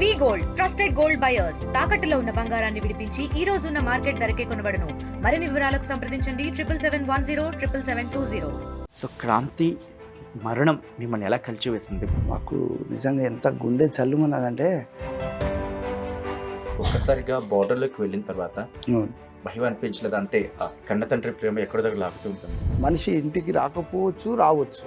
వి gold trusted gold buyers తాకట్టులో ఉన్న బంగారాన్ని విడిపించి ఈ రోజు ఉన్న మార్కెట్ ధరకే కొనబడును. మరిన్ని వివరాలకు సంప్రదించండి 77107720. సో క్రాంతి మరణం మిమ్మల్ని ఎలా కలిచివేసింది? మాకు నిజంగా ఎంత గుండె చల్లుమన్నదంటే ఒక్కసారిగా బార్డర్లోకి వెళ్ళిన తర్వాత భయం అనిపించలేదు? అంటే ఆ కన్న తండ్రి ప్రేమ ఎక్కడి దగ్గర లాగుతూ ఉంటుంది. మనిషి ఇంటికి రాకపోవచ్చు, రావచ్చు.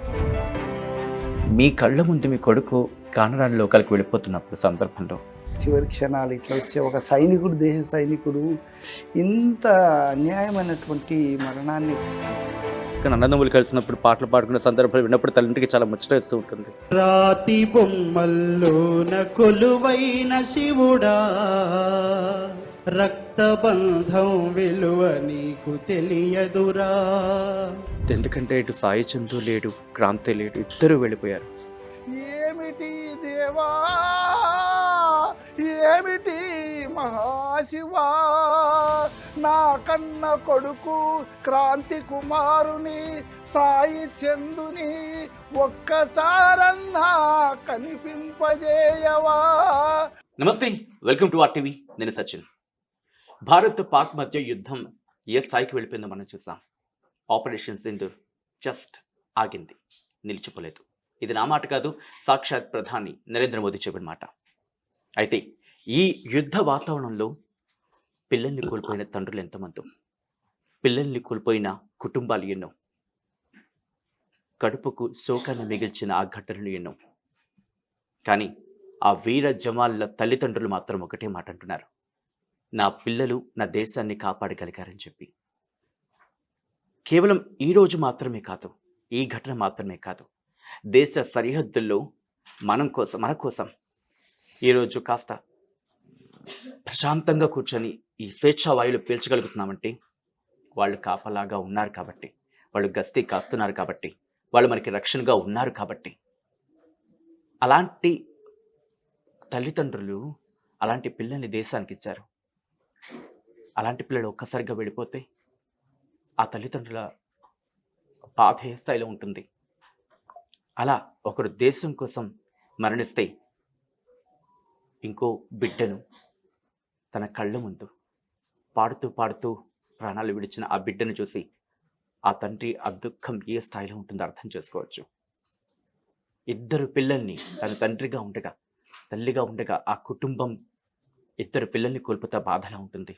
మీ కళ్ళ ముందు మీ కొడుకు కానరాని లోకాలకు వెళ్ళిపోతున్నప్పుడు సందర్భంలో చివరి క్షణాలు ఇట్లా వచ్చే ఒక సైనికుడు, దేశ సైనికుడు ఇంత అన్యాయమైనటువంటి మరణాన్ని అన్నదమ్ములు కలిసినప్పుడు పాటలు పాడుకునే సందర్భాలు విన్నప్పుడు తల్లింటికి చాలా ముచ్చట వేస్తూ ఉంటుంది. రాతి బొమ్మల్లోన కొలువైన శివుడా, రక్తబంధం విలువ నీకు తెలియదురా. ఎందుకంటే ఇటు సాయి చందు లేడు, క్రాంతి లేడు, ఇద్దరు వెళ్ళిపోయారు. ఏమిటి దేవా, ఏమిటి మహాశివా, నా కన్న కొడుకు క్రాంతి కుమారుని సాయి చందుని ఒక్కసారన్నా కనిపింపజేయవా. నమస్తే, వెల్కమ్ టు RTV. నేను సచిన్. భారత్ పాక్ మధ్య యుద్ధం ఏ స్థాయికి వెళ్ళిపోయిందో మనం చూసాం. ఆపరేషన్ సింధూర్ జస్ట్ ఆగింది, నిలిచిపోలేదు. ఇది నా మాట కాదు, సాక్షాత్ ప్రధాని నరేంద్ర మోదీ చెప్పిన మాట. అయితే ఈ యుద్ధ వాతావరణంలో పిల్లల్ని కోల్పోయిన తండ్రులు ఎంతమందో, పిల్లల్ని కోల్పోయిన కుటుంబాలు ఎన్నో, కడుపుకు శోకాన్ని మిగిల్చిన ఆ ఘటనలు ఎన్నో. కానీ ఆ వీర జవాన్ల తల్లిదండ్రులు మాత్రం ఒకటే మాట అంటున్నారు: నా పిల్లలు నా దేశాన్ని కాపాడగలిగారని చెప్పి. కేవలం ఈ రోజు మాత్రమే కాదు, ఈ ఘటన మాత్రమే కాదు, దేశ సరిహద్దుల్లో మన కోసం ఈరోజు కాస్త ప్రశాంతంగా కూర్చొని ఈ స్వేచ్ఛా వాయువులు పీల్చగలుగుతున్నామంటే వాళ్ళు కాపలాగా ఉన్నారు కాబట్టి, వాళ్ళు గస్తీ కాస్తున్నారు కాబట్టి, వాళ్ళు మనకి రక్షణగా ఉన్నారు కాబట్టి. అలాంటి తల్లిదండ్రులు అలాంటి పిల్లల్ని దేశానికి ఇచ్చారు. అలాంటి పిల్లలు ఒక్కసారిగా వెళ్ళిపోతే ఆ తల్లిదండ్రుల బాధ ఏ స్థాయిలో ఉంటుంది. అలా ఒకరు దేశం కోసం మరణిస్తే ఇంకో బిడ్డను తన కళ్ళ ముందు పాడుతూ ప్రాణాలు విడిచిన ఆ బిడ్డను చూసి ఆ తండ్రి ఆ దుఃఖం ఏ స్థాయిలో ఉంటుందో అర్థం చేసుకోవచ్చు. ఇద్దరు పిల్లల్ని తన తండ్రిగా ఉండగా, తల్లిగా ఉండగా ఆ కుటుంబం ఇద్దరు పిల్లల్ని కోల్పోతే బాధలా ఉంటుంది.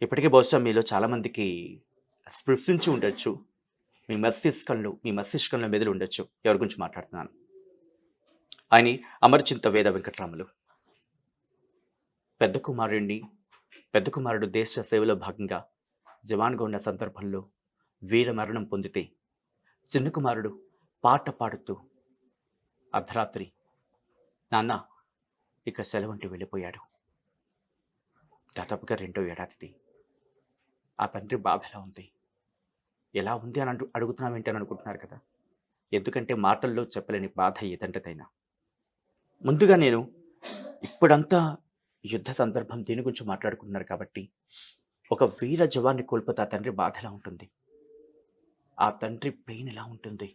ఇప్పటికే బహుశా మీలో చాలామందికి స్పృశించి ఉండొచ్చు, మీ మస్తిష్కంలో మెదలు ఉండొచ్చు. ఎవరి గురించి మాట్లాడుతున్నాను? ఆయన అమర్చింత వేద వెంకటరాములు. పెద్ద కుమారుడు దేశ సేవలో భాగంగా జవాన్గా ఉన్న సందర్భంలో వీర మరణం పొందితే, చిన్న కుమారుడు పాట పాడుతూ అర్ధరాత్రి నాన్న ఇక సెలవంటి వెళ్ళిపోయాడు. దాదాపుగా 2వ ఏడాది. ఆ తండ్రి బాధ ఎలా ఉంది అని అడుగుతున్నామేంటి అని అనుకుంటున్నారు కదా. ఎందుకంటే మాటల్లో చెప్పలేని బాధ ఏ తండ్రిదైనా. ముందుగా నేను ఇప్పుడంతా యుద్ధ సందర్భం దీని గురించి మాట్లాడుకుంటున్నారు కాబట్టి, ఒక వీర జవాన్ని కోల్పోతే ఆ తండ్రి బాధ ఎలా ఉంటుంది, ఆ తండ్రి పెయిన్ ఎలా ఉంటుంది,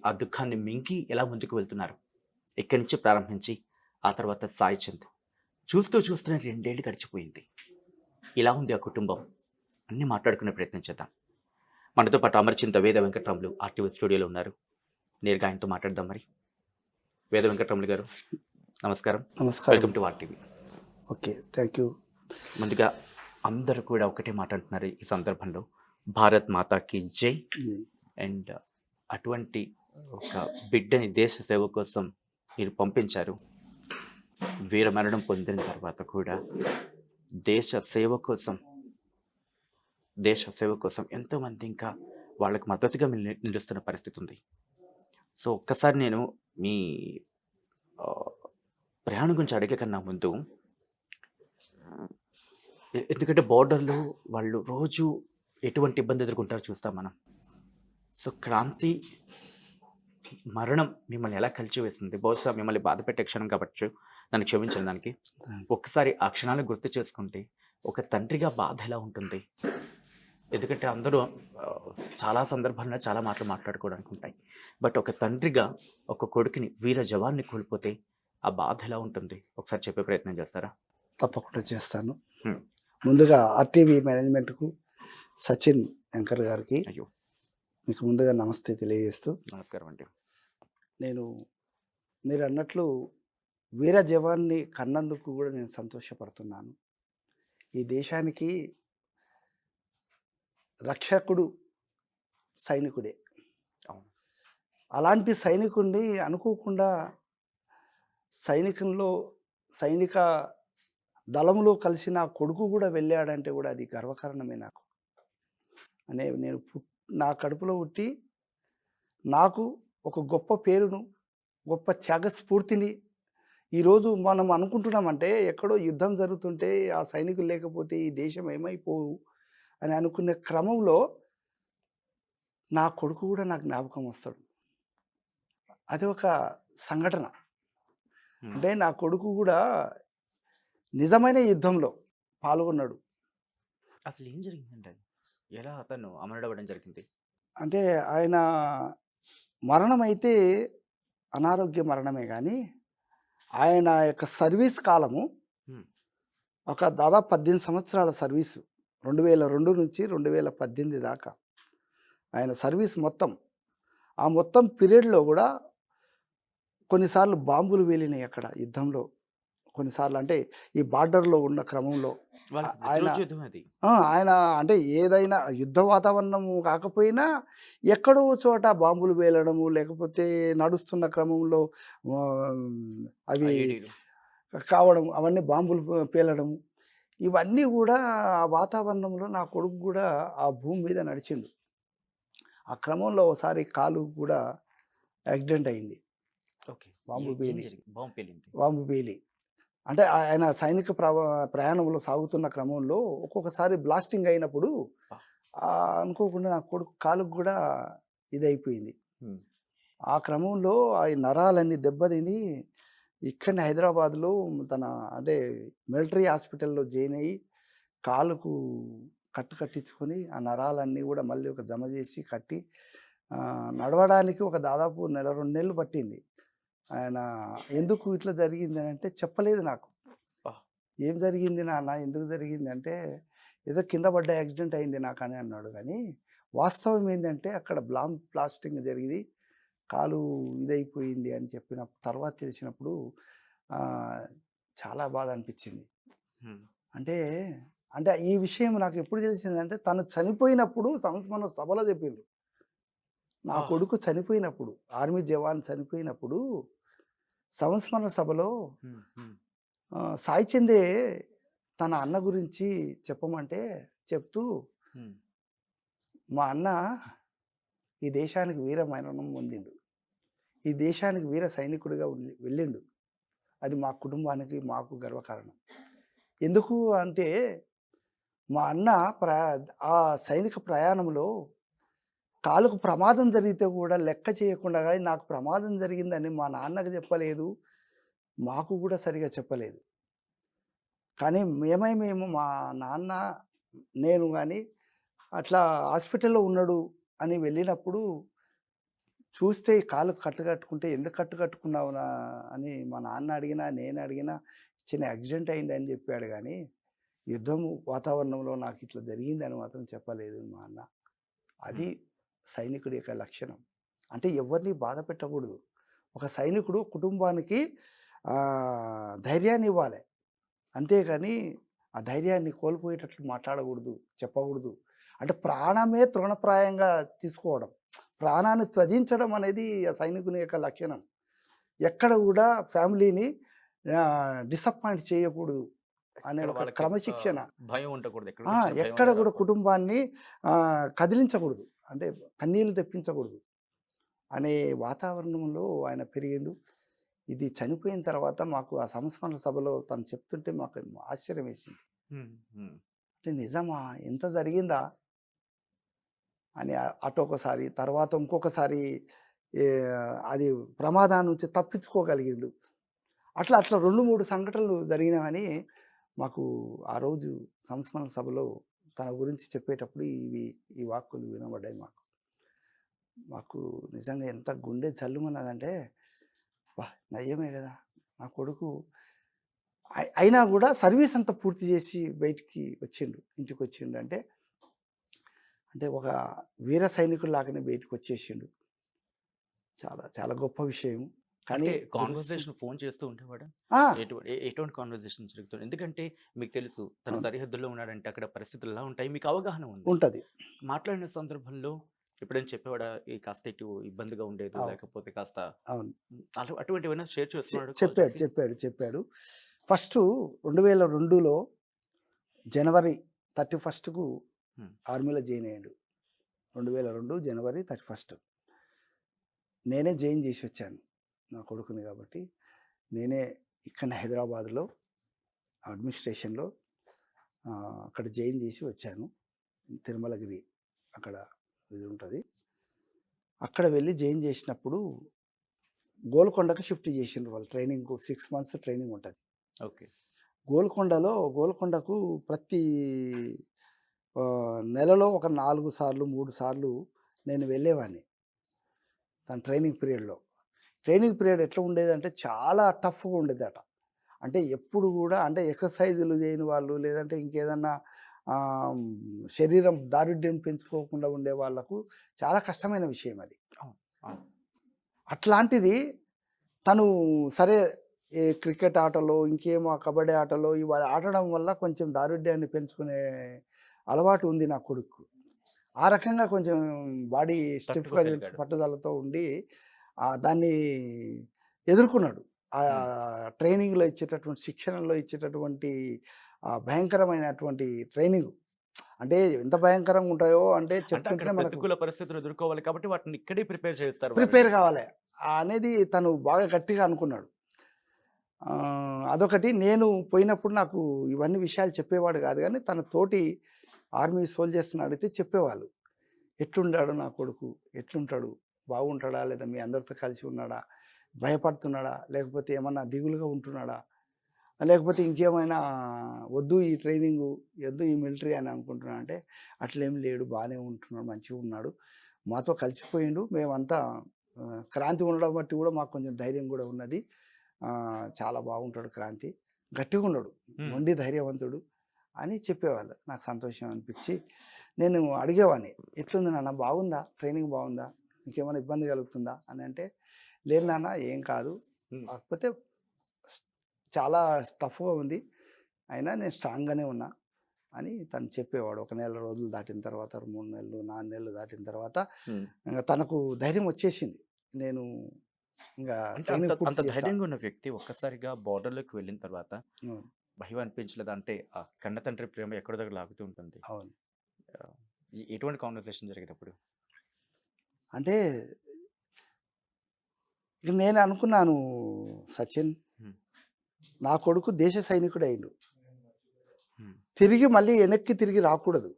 ఆ దుఃఖాన్ని మింగి ఎలా ముందుకు వెళ్తున్నారు. ఇక్కడి నుంచి ప్రారంభించి ఆ తర్వాత సాయి చంద్ చూస్తూనే 2 ఏళ్ళు గడిచిపోయింది. ఇలా ఉంది ఆ కుటుంబం. అన్నీ మాట్లాడుకునే ప్రయత్నం చేద్దాం. మనతో పాటు అమర్చింత వేద వెంకటరాములు RTV స్టూడియోలో ఉన్నారు. నేరుగా ఆయనతో మాట్లాడదాం. మరి వేద వెంకటరాములు గారు నమస్కారం. Welcome to RTV. Okay, thank you. ముందుగా అందరూ కూడా ఒకటే మాట అంటున్నారు ఈ సందర్భంలో, భారత్ మాతాకి జై. అండ్ అటువంటి ఒక బిడ్డని దేశ సేవ కోసం మీరు పంపించారు. వీర మరణం పొందిన తర్వాత కూడా దేశ సేవ కోసం ఎంతోమంది ఇంకా వాళ్ళకి మద్దతుగా నిలుస్తున్న పరిస్థితి ఉంది. సో ఒక్కసారి నేను మీ ప్రయాణం గురించి అడిగే కన్నా ముందు, ఎందుకంటే బార్డర్లో వాళ్ళు రోజు ఎటువంటి ఇబ్బంది ఎదుర్కొంటారో చూస్తాం మనం. సో క్రాంతి మరణం మిమ్మల్ని ఎలా కలిచివేసింది? బహుశా మిమ్మల్ని బాధ పెట్టే క్షణం కాబట్టి నన్ను క్షమించండి దానికి. ఒక్కసారి ఆ క్షణాలు గుర్తు చేసుకుంటే ఒక తండ్రిగా బాధ ఎలా ఉంటుంది? ఎందుకంటే అందరూ చాలా సందర్భాల్లో చాలా మాటలు మాట్లాడుకోవడానికి ఉంటాయి. బట్ ఒక తండ్రిగా ఒక కొడుకుని, వీర జవాన్ని కోల్పోతే ఆ బాధ ఎలా ఉంటుంది? ఒకసారి చెప్పే ప్రయత్నం చేస్తారా? తప్పకుండా చేస్తాను. హ్మ్. ముందుగా ఆర్టీవీ మేనేజ్మెంట్‌కు సచిన్ యాంకర్ గారికి అయ్యో! మీకు ముందుగా నమస్తే తెలియజేస్తూ, నమస్కారం అండి. నేను మీరన్నట్లు వీర జవాన్‌ని కన్నందుకు కూడా నేను సంతోషపడుతున్నాను. ఈ దేశానికి రక్షకుడు సైనికుడే. అవును. అలాంటి సైనికుడిని అనుకోకుండా సైనికంలో సైనిక దళంలో కలిసి నా కొడుకు కూడా వెళ్ళాడంటే కూడా అది గర్వకారణమే నాకు. నేను నా కడుపులో పుట్టి నాకు ఒక గొప్ప పేరును, గొప్ప త్యాగ స్ఫూర్తిని ఈరోజు మనం అనుకుంటున్నామంటే ఎక్కడో యుద్ధం జరుగుతుంటే ఆ సైనికులు లేకపోతే ఈ దేశం ఏమైపోవు అని అనుకునే క్రమంలో నా కొడుకు కూడా నాకు జ్ఞాపకం వస్తాడు. అది ఒక సంఘటన. హ్మ్. అంటే నా కొడుకు కూడా నిజమైన యుద్ధంలో పాల్గొన్నాడు. అసలు ఏం జరిగిందండి అది? ఎలా అతను అమరుడవ్వడం జరిగింది? అంటే ఆయన మరణమైతే అనారోగ్య మరణమే గానీ, ఆయన యొక్క సర్వీస్ కాలము హ్మ్. ఒక దాదాపు 18 సంవత్సరాల సర్వీసు. 2002 నుంచి 2018 దాకా. ఆయన సర్వీస్ మొత్తం. ఆ మొత్తం పీరియడ్‌లో గూడా కొన్నిసార్లు బాంబులు పేలినాయి అక్కడ యుద్ధంలో. కొన్నిసార్లు అంటే ఈ బార్డర్‌లో ఉన్న క్రమంలో వాళ్ళకి ఆయన ప్రతిరోజు యుద్ధం అది. ఆయన అంటే ఏదైనా యుద్ధ వాతావరణము కాకపోయినా ఎక్కడో చోట బాంబులు పేలడము, లేకపోతే నడుస్తున్న క్రమంలో ఆహ్, అవి ఐఈడీలు. కావడం, అవన్నీ బాంబులు పేలడము. ఇవన్నీ గూడా ఆ వాతావరణంలో నా కొడుకు గూడా ఆ భూమి మీద నడిచిండు. ఆ క్రమంలో ఓసారి కాలు కూడా యాక్సిడెంట్ అయింది. ఓకే. బాంబు ఏం పేలి. జరిగింది? బాంబు పేలింది. బాంబు పేలి. అంటే ఆయన సైనిక ప్రయాణంలో సాగుతున్న క్రమంలో ఒక్కొక్కసారి బ్లాస్టింగ్ అయినప్పుడు అబ్బా! అనుకోకుండా నా కొడుకు కాలుకి గూడా ఇదయిపోయింది. హ్మ్. ఆ క్రమంలో ఆ నరాలన్నీ దెబ్బతిని ఇక్కడనే హైదరాబాద్‌లో తన అంటే మిలిటరీ హాస్పిటల్‌లో జాయిన్ అయ్యి కాలుకు కట్టు కట్టించుకొని ఆ నరాలన్నీ గూడా మళ్ళీ ఒక జమ జేసి కట్టి నడవడానికి ఒక దాదాపు నెల, 2 నెలలు పట్టింది. ఆయన ఎందుకు ఇట్లా జరిగిందనంటే చెప్పలేదు నాకు. అబ్బా! "ఏం జరిగింది నాన్న? ఎందుకు జరిగింది?" అంటే, "ఏదో కింద పడ్డ యాక్సిడెంట్ అయింది నాకని" అన్నాడు గానీ, వాస్తవం ఏందంటే అక్కడ బ్లాస్టింగ్ జరిగింది. కాలు ఇదైపోయింది అని చెప్పిన తర్వాత తెలిసినప్పుడు ఆహ్, చాలా బాధ అనిపిచ్చింది. హ్మ్. అంటే, అంటే ఈ విషయం నాకెప్పుడు తెలిసిందంటే తను చనిపోయినప్పుడు సంస్మరణ సభలో చెప్పిండ్రు. నా అబ్బా! కొడుకు చనిపోయినప్పుడు, ఆర్మీ జవాన్ చనిపోయినప్పుడు సంస్మరణ సభలో హ్మ్. హ్మ్. సాయి చందే తన అన్న గురించి చెప్పమంటే చెప్తూ, హ్మ్. "మా అన్న ఈ దేశానికి వీర మరణం పొందిండు. ఈ దేశానికి వీర సైనికుడిగా వెళ్ళిండు. అది మా కుటుంబానికి, మాకు గర్వకారణం. ఎందుకు అంటే మా అన్న ఆ సైనిక ప్రయాణంలో కాలుకు ప్రమాదం జరిగితే కూడా లెక్క చేయకుండా గాని నాకు ప్రమాదం జరిగిందని మా నాన్నకి చెప్పలేదు. మాకు కూడా సరిగ్గా చెప్పలేదు. కానీ మేము మా నాన్న, నేను గాని అట్లా హాస్పిటల్‌లో ఉన్నాడు అని వెళ్ళినప్పుడు చూస్తే ఈ కాలుకి కట్టు కట్టుకుంటే ఎందుకు కట్టు కట్టుకున్నావు అని మా నాన్న అడిగినా, నేను అడిగినా చిన్న యాక్సిడెంట్ అయిందని చెప్పాడు గానీ, యుద్ధం వాతావరణంలో నాకు ఇట్లా జరిగిందని మాత్రం చెప్పలేదు మా అన్న. హ్మ్. అది సైనికుడి యొక్క లక్షణం. అంటే ఎవరిని బాధ పెట్టకూడదు. ఒక సైనికుడు కుటుంబానికి ధైర్యాన్ని ఇవ్వాలి. అంతేగాని ఆ ధైర్యాన్ని కోల్పోయేటట్లు మాట్లాడకూడదు, చెప్పకూడదు. అంటే ప్రాణమే తృణప్రాయంగా తీసుకోవడం. ప్రాణాన్ని త్యజించడం అనేది ఆ సైనికుని యొక్క లక్షణం. ఎక్కడ కూడా ఫ్యామిలీని డిసప్పాయింట్ చేయకూడదు అనే ఎక్కడ ఒక వాళ్ళకి క్రమశిక్షణ. భయం ఉండకూడదు. ఎక్కడి నుంచైనా భయం ఎక్కడ అనేది కూడా రాకూడదు. కుటుంబాన్ని కదిలించకూడదు. అంటే కన్నీళ్లు తెప్పించకూడదు అనే వాతావరణంలో ఆయన పెరిగిండు. ఇది చనిపోయిన తర్వాత మాకు ఆ సంస్మరణ సభలో తను చెప్తుంటే మాకు ఆశ్చర్యం వేసింది. హ్మ్. హ్మ్. అంటే నిజమా? ఇంత జరిగిందా? అని అటు ఒకసారి, తర్వాత ఇంకొకసారి అది ప్రమాదం నుంచి తప్పించుకోగలిగిండు. అట్లా అట్లా 2, 3 సంఘటనలు జరిగినవని మాకు ఆ రోజు సంస్మరణ సభలో తన గురించి చెప్పేటప్పుడు ఈ వాక్కులు వినబడ్డాయి మాకు. మాకు నిజంగా ఎంత గుండె జల్లుమన్నదంటే, అబ్బా! నయ్యమే గదా! నా కొడుకు అయినా కూడా సర్వీస్ అంతా పూర్తి చేసి బయటికి ఇంటికి వచ్చిండు అంటే ఒక వీర సైనికుడు లాగానే బయటకు వచ్చేసిండు. చాలా చాలా గొప్ప విషయం. కానీ కాన్వర్సేషన్ ఫోన్ చేస్తూ ఉండేవాడు. ఆ, ఎటువంటి కాన్వర్సేషన్ జరుగుతుంది? ఎందుకంటే మీకు తెలుసు తన అవును. సరిహద్దుల్లో ఉన్నాడంటే అక్కడ పరిస్థితులు ఎలా ఉంటాయి మీకు అవగాహన ఉంది. ఉంటది. మాట్లాడిన సందర్భంలో ఎప్పుడైనా చెప్పేవాడా ఈ కాస్త ఇటు ఇబ్బందిగా ఉండేది అవును. లేకపోతే కాస్త అవును. అటువంటి ఏమైనా షేర్ చేస్తున్నాడు? చెప్పాడు. ఫస్ట్ 2002లో జనవరి 31కు ఆర్మీలో జాయిన్ అయ్యాడు. 2002 జనవరి 31 నేనే జాయిన్ చేసి వచ్చాను నా కొడుకుని. కాబట్టి నేనే ఇక్కడ హైదరాబాద్లో అడ్మినిస్ట్రేషన్లో అక్కడ జాయిన్ చేసి వచ్చాను. తిరుమలగిరి అక్కడ ఇది ఉంటుంది. అక్కడ వెళ్ళి జాయిన్ చేసినప్పుడు గోల్కొండకు షిఫ్ట్ చేసిండ్రు వాళ్ళు. ట్రైనింగ్ 6 months ట్రైనింగ్ ఉంటుంది. ఓకే. గోల్కొండకు ప్రతి నెలలో ఒక 4 సార్లు 3 సార్లు నేను వెళ్ళేవాడిని తన ట్రైనింగ్ పీరియడ్లో. ట్రైనింగ్ పీరియడ్ ఎట్లా ఉండేదంటే చాలా టఫ్గా ఉండేదట. అంటే ఎప్పుడు కూడా అంటే ఎక్సర్సైజులు చేయని వాళ్ళు లేదంటే ఇంకేదన్నా శరీరం దారుఢ్యం పెంచుకోకుండా ఉండే వాళ్ళకు చాలా కష్టమైన విషయం అది. అట్లాంటిది తను సరే క్రికెట్ ఆటలో ఇంకేమో కబడ్డీ ఆటలో ఇవి ఆడడం వల్ల కొంచెం దారుఢ్యాన్ని పెంచుకునే అలవాటు ఉంది నా కొడుకు. ఆ రకంగా కొంచెం బాడీ స్టిఫ్గా పట్టుదలతో ఉండి దాన్ని ఎదుర్కొన్నాడు. ఆ ట్రైనింగ్లో ఇచ్చేటటువంటి శిక్షణలో ఇచ్చేటటువంటి భయంకరమైనటువంటి ట్రైనింగ్ అంటే ఎంత భయంకరంగా ఉంటాయో అంటే చెప్తుంటే ప్రతికూల పరిస్థితులు ఎదుర్కోవాలి కాబట్టి వాటిని ఇక్కడే ప్రిపేర్ కావాలి అనేది తను బాగా గట్టిగా అనుకున్నాడు. అదొకటి. నేను పోయినప్పుడు నాకు ఇవన్నీ విషయాలు చెప్పేవాడు కాదు, కానీ తన తోటి ఆర్మీ సోల్జర్స్ని అడిగితే చెప్పేవాళ్ళు ఎట్లుండాడు నా కొడుకు, ఎట్లుంటాడు, బాగుంటాడా లేదా మీ అందరితో కలిసి ఉన్నాడా, భయపడుతున్నాడా లేకపోతే ఏమన్నా దిగులుగా ఉంటున్నాడా లేకపోతే ఇంకేమైనా వద్దు ఈ ట్రైనింగు వద్దు ఈ మిలిటరీ అని అనుకుంటున్నా అంటే అట్లేం లేడు, బాగానే ఉంటున్నాడు, మంచిగా ఉన్నాడు, మాతో కలిసిపోయిండు, మేమంతా క్రాంతి ఉండడం బట్టి కూడా మాకు కొంచెం ధైర్యం కూడా ఉన్నది, చాలా బాగుంటాడు క్రాంతి, గట్టిగా ఉన్నాడు, మొండి ధైర్యవంతుడు అని చెప్పేవాళ్ళు. నాకు సంతోషం అనిపించి నేను అడిగేవాడిని ఎట్లుంది నాన్న, బాగుందా ట్రైనింగ్, బాగుందా, ఇంకేమైనా ఇబ్బంది కలుగుతుందా అని అంటే లేదు నాన్న ఏం కాదు, కాకపోతే చాలా టఫ్గా ఉంది, అయినా నేను స్ట్రాంగ్గానే ఉన్నా అని తను చెప్పేవాడు. 1 నెల రోజులు దాటిన తర్వాత 3 నెలలు 4 నెలలు దాటిన తర్వాత ఇంకా తనకు ధైర్యం వచ్చేసింది. నేను ఇంకా అంత ధైర్యంగా ఉన్న వ్యక్తి ఒక్కసారిగా బార్డర్లోకి వెళ్ళిన తర్వాత భయం అనిపించలేదు? అంటే ఆ కన్న తండ్రి ప్రేమ ఎక్కడో దగ్గర లాగుతూ ఉంటుంది. అవును. ఎటువంటి కాన్వర్సేషన్ జరిగేటప్పుడు అంటే ఇక నేను అనుకున్నాను సచిన్, నా కొడుకు దేశ సైనికుడు అయిండు, తిరిగి మళ్ళీ వెనక్కి తిరిగి రాకూడదు,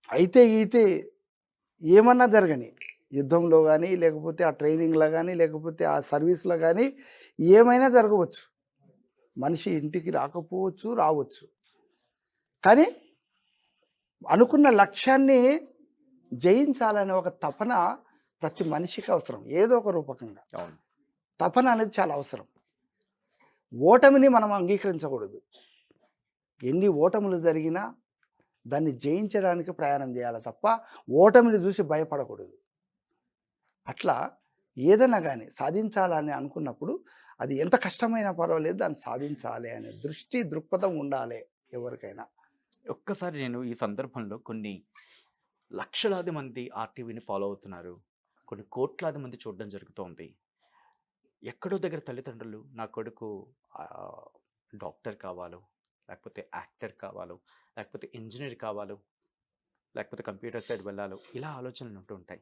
అయితే ఏమన్నా జరగని యుద్ధంలో కానీ లేకపోతే ఆ ట్రైనింగ్లో కానీ లేకపోతే ఆ సర్వీస్లో కానీ ఏమైనా జరగవచ్చు, మనిషి ఇంటికి రాకపోవచ్చు రావచ్చు, కానీ అనుకున్న లక్ష్యాన్ని జయించాలనే ఒక తపన ప్రతి మనిషికి అవసరం, ఏదో ఒక రూపకంగా తపన అనేది చాలా అవసరం. ఓటమిని మనం అంగీకరించకూడదు, ఎన్ని ఓటములు జరిగినా దాన్ని జయించడానికి ప్రయాణం చేయాలి తప్ప ఓటమిని చూసి భయపడకూడదు. అట్లా ఏదైనా కానీ సాధించాలని అనుకున్నప్పుడు అది ఎంత కష్టమైనా పర్వాలేదు దాన్ని సాధించాలి అనే దృక్పథం ఉండాలి ఎవరికైనా. ఒక్కసారి నేను ఈ సందర్భంలో కొన్ని లక్షలాది మంది ఆర్టీవీని ఫాలో అవుతున్నారు, కొన్ని కోట్లాది మంది చూడడం జరుగుతోంది. ఎక్కడో దగ్గర తల్లిదండ్రులు నా కొడుకు డాక్టర్ కావాలో లేకపోతే యాక్టర్ కావాలో లేకపోతే ఇంజనీర్ కావాలో లేకపోతే కంప్యూటర్ సైడ్ వెళ్ళాలో ఇలా ఆలోచనలు ఉంటూ ఉంటాయి.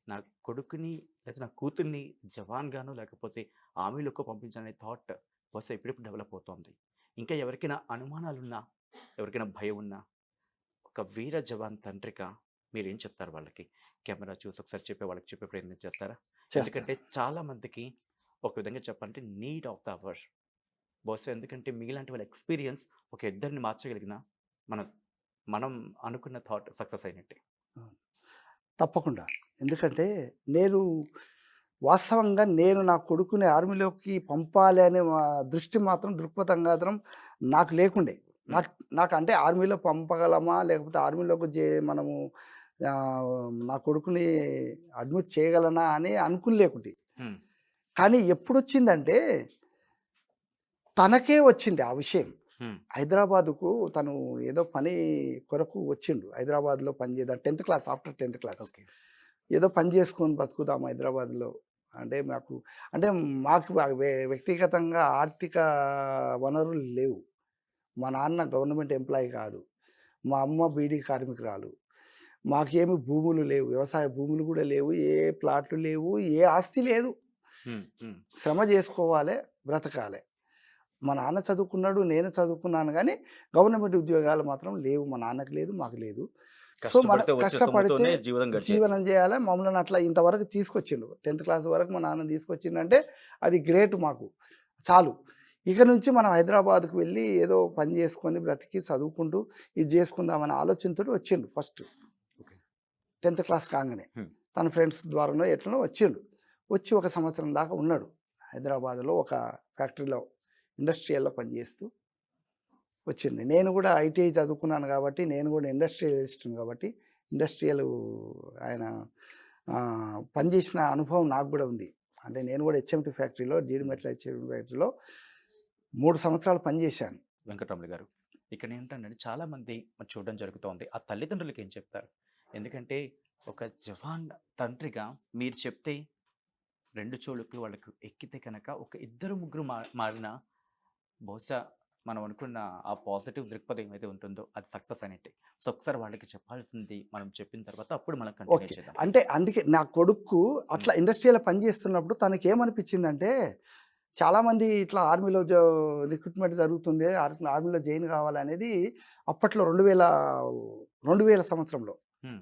నా కొడుకుని లేదా నా కూతుర్ని జవాన్గాను లేకపోతే ఆర్మీలోకి పంపించాలనే థాట్ బహుశా ఇప్పుడిప్పుడు డెవలప్ అవుతోంది. ఇంకా ఎవరికైనా అనుమానాలున్నా ఎవరికైనా భయం ఉన్నా ఒక వీర జవాన్ తండ్రిగా మీరేం చెప్తారు వాళ్ళకి? కెమెరా చూసి ఒకసారి వాళ్ళకి చెప్పే ప్రయత్నం చేస్తారా? ఎందుకంటే చాలా మందికి ఒక విధంగా చెప్పాలంటే నీడ్ ఆఫ్ ద అవర్ బహుశా, ఎందుకంటే మీలాంటి వాళ్ళ ఎక్స్పీరియన్స్ ఒక ఇద్దరిని మార్చగలిగిన మనం అనుకున్న థాట్ సక్సెస్ అయినట్టే. తప్పకుండా. ఎందుకంటే నేను వాస్తవంగా నేను నా కొడుకుని ఆర్మీలోకి పంపాలి అనే దృష్టి మాత్రం దృక్పథం మాత్రం నాకు లేకుండే. నాకు నాకు అంటే ఆర్మీలో పంపగలమా? లేకపోతే ఆర్మీలోకి మనము నా కొడుకుని అడ్మిట్ చేయగలనా అని అనుకుని. హ్మ్. కానీ ఎప్పుడొచ్చిందంటే తనకే వచ్చింది ఆ విషయం. హ్మ్. హైదరాబాదుకు తను ఏదో పని కొరకు వచ్చిండు. హైదరాబాద్‌లో పని చేద్దాం 10థ్ క్లాస్ ఆఫ్టర్ 10థ్ క్లాస్. ఓకే. ఏదో పని చేసుకొని బతుకుదాం హైదరాబాద్‌లో. అంటే అంటే మాకు వ్యక్తిగతంగా ఆర్థిక వనరులు లేవు. మా నాన్న గవర్నమెంట్ ఎంప్లాయీ కాదు. మా అమ్మ బీడీ కార్మికురాలు. మాకేమి భూములు లేవు. వ్యవసాయ భూములు కూడా లేవు. ఏ ప్లాట్లు లేవు. ఏ ఆస్తి లేదు. హ్మ్. హ్మ్. శ్రమ చేసుకోవాలె, బ్రతకాలె. మా నాన్న చదువుకున్నాడు. నేను చదువుకున్నాను గానీ, గవర్నమెంట్ ఉద్యోగాలు మాత్రం లేవు. మా నాన్నకి లేదు. మాకు లేదు. సో, మనం కష్టపడితే వచ్చే కష్టపడితే సొమ్ముతోనే జీవితం గడిచేది. జీవనం జేయాలి. మమ్మల్ని అట్లా ఇంతవరకు తీసుకొచ్చిండు. 10థ్ క్లాస్ వరకు మా నాన్న తీసుకొచ్చిండంటే అది గ్రేట్ మాకు. చాలు. ఇక నుంచి మనం హైదరాబాద్‌కు వెళ్ళి ఏదో పని చేసుకొని బ్రతికి చదువుకుంటూ ఇది చేసుకుందామనే ఆలోచనతోటి వచ్చిండు ఫస్ట్. ఓకే. 10థ్ క్లాస్ కాంగానే. హ్మ్. తన ఫ్రెండ్స్ ద్వారానో ఎట్లనో వచ్చిండు. వచ్చి ఒక సంవత్సరం దాకా ఉన్నాడు. హైదరాబాద్‌లో ఒక ఫ్యాక్టరీలో ఇండస్ట్రియల్‌లో పనిచేస్తూ వచ్చిండు. నేను కూడా ఐటీఐ చదువుకున్నాను కాబట్టి, నేను కూడా ఇండస్ట్రియలిస్ట్‌ని కాబట్టి, ఇండస్ట్రియల్ ఆయన పనిచేసిన అనుభవం నాకు కూడా ఉంది. అంటే నేను కూడా హెచ్ఎంటీ ఫ్యాక్టరీలో, జీడిమెట్ల హెచ్ఎంటీ ఫ్యాక్టరీలో 3 సంవత్సరాలు పనిచేశాను. వెంకటరమణ గారు, ఇక్కడ ఏంటంటే చాలా మంది చూడడం జరుగుతోంది. ఆ తల్లిదండ్రులకి ఏం చెప్తారు? ఎందుకంటే ఒక జవాన్ తండ్రిగా మీరు చెప్తే 2 చెవులకి వాళ్ళకి ఎక్కితే కనుక ఒక ఇద్దరు ముగ్గురు మారిన బహుశా మనం అనుకున్న ఆ పాజిటివ్ దృక్పథం ఏమైతే ఉంటుందో అది సక్సెస్ అనేటి. సో ఒకసారి వాళ్ళకి చెప్పాల్సింది మనం చెప్పిన తర్వాత అప్పుడు మనం కంటిన్యూ ఓకే. చేద్దాం. అంటే అందుకే నా కొడుకు అట్లా ఇండస్ట్రియల్‌లో పనిచేస్తున్నప్పుడు తనకేమనిపించిందంటే, చాలామంది ఇట్లా ఆర్మీలో రిక్రూట్మెంట్ జరుగుతుంది. ఆర్మీలో జాయిన్ కావాలనేది అప్పట్లో 2000 సంవత్సరంలో హ్మ్.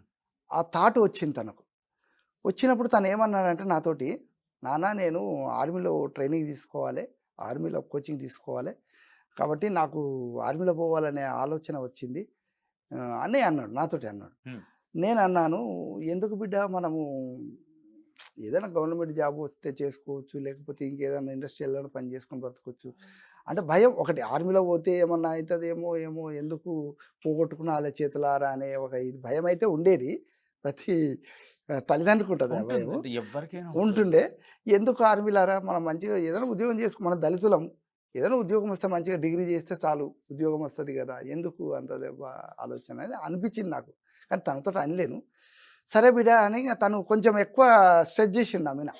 ఆ థాట్ వచ్చింది తనకు. వచ్చినప్పుడు తనేమన్నాడంటే నాతోటి, నాన్న నేను ఆర్మీలో ట్రైనింగ్ తీసుకోవాలి. ఆర్మీలో కోచింగ్ తీసుకోవాలి. కాబట్టి నాకు ఆర్మీలో పోవాలనే ఆలోచన వచ్చింది అని అన్నాడు. నాతోటి అన్నాడు. హ్మ్. నేనన్నాను, ఎందుకు బిడ్డ మనము ఏదైనా గవర్నమెంట్ జాబ్ వస్తే చేసుకోవచ్చు. లేకపోతే ఇంకేదైనా ఇండస్ట్రియల్‌లో పని చేసుకొని బ్రతకొచ్చు. అంటే భయం ఒకటి ఆర్మీలో పోతే ఏమన్నా అయితదేమో, ఎందుకు పోగొట్టుకునాలే చేతులారా అనే ఒక ఇది భయమైతే ఉండేది. ప్రతి తల్లిదండ్రికి ఉంటది ఆ భయము. ఉంటుందండి. ఎవ్వరికైనా ఉంటుంది. ఉంటుండే. ఎందుకు ఆర్మీలారా మనం మంచిగా ఏదైనా ఉద్యోగం మనం దళితులం. ఏదైనా ఉద్యోగం వస్తే మంచిగా డిగ్రీ చేస్తే చాలు ఉద్యోగం వస్తది గదా! ఎందుకు అంత ఆలోచన అని అనిపించింది నాకు. కానీ తనతోటి అనలేను. సరే బిడ్డ అని తను కొంచెం ఎక్కువ స్ట్రెస్ చేసిండు నా మీద.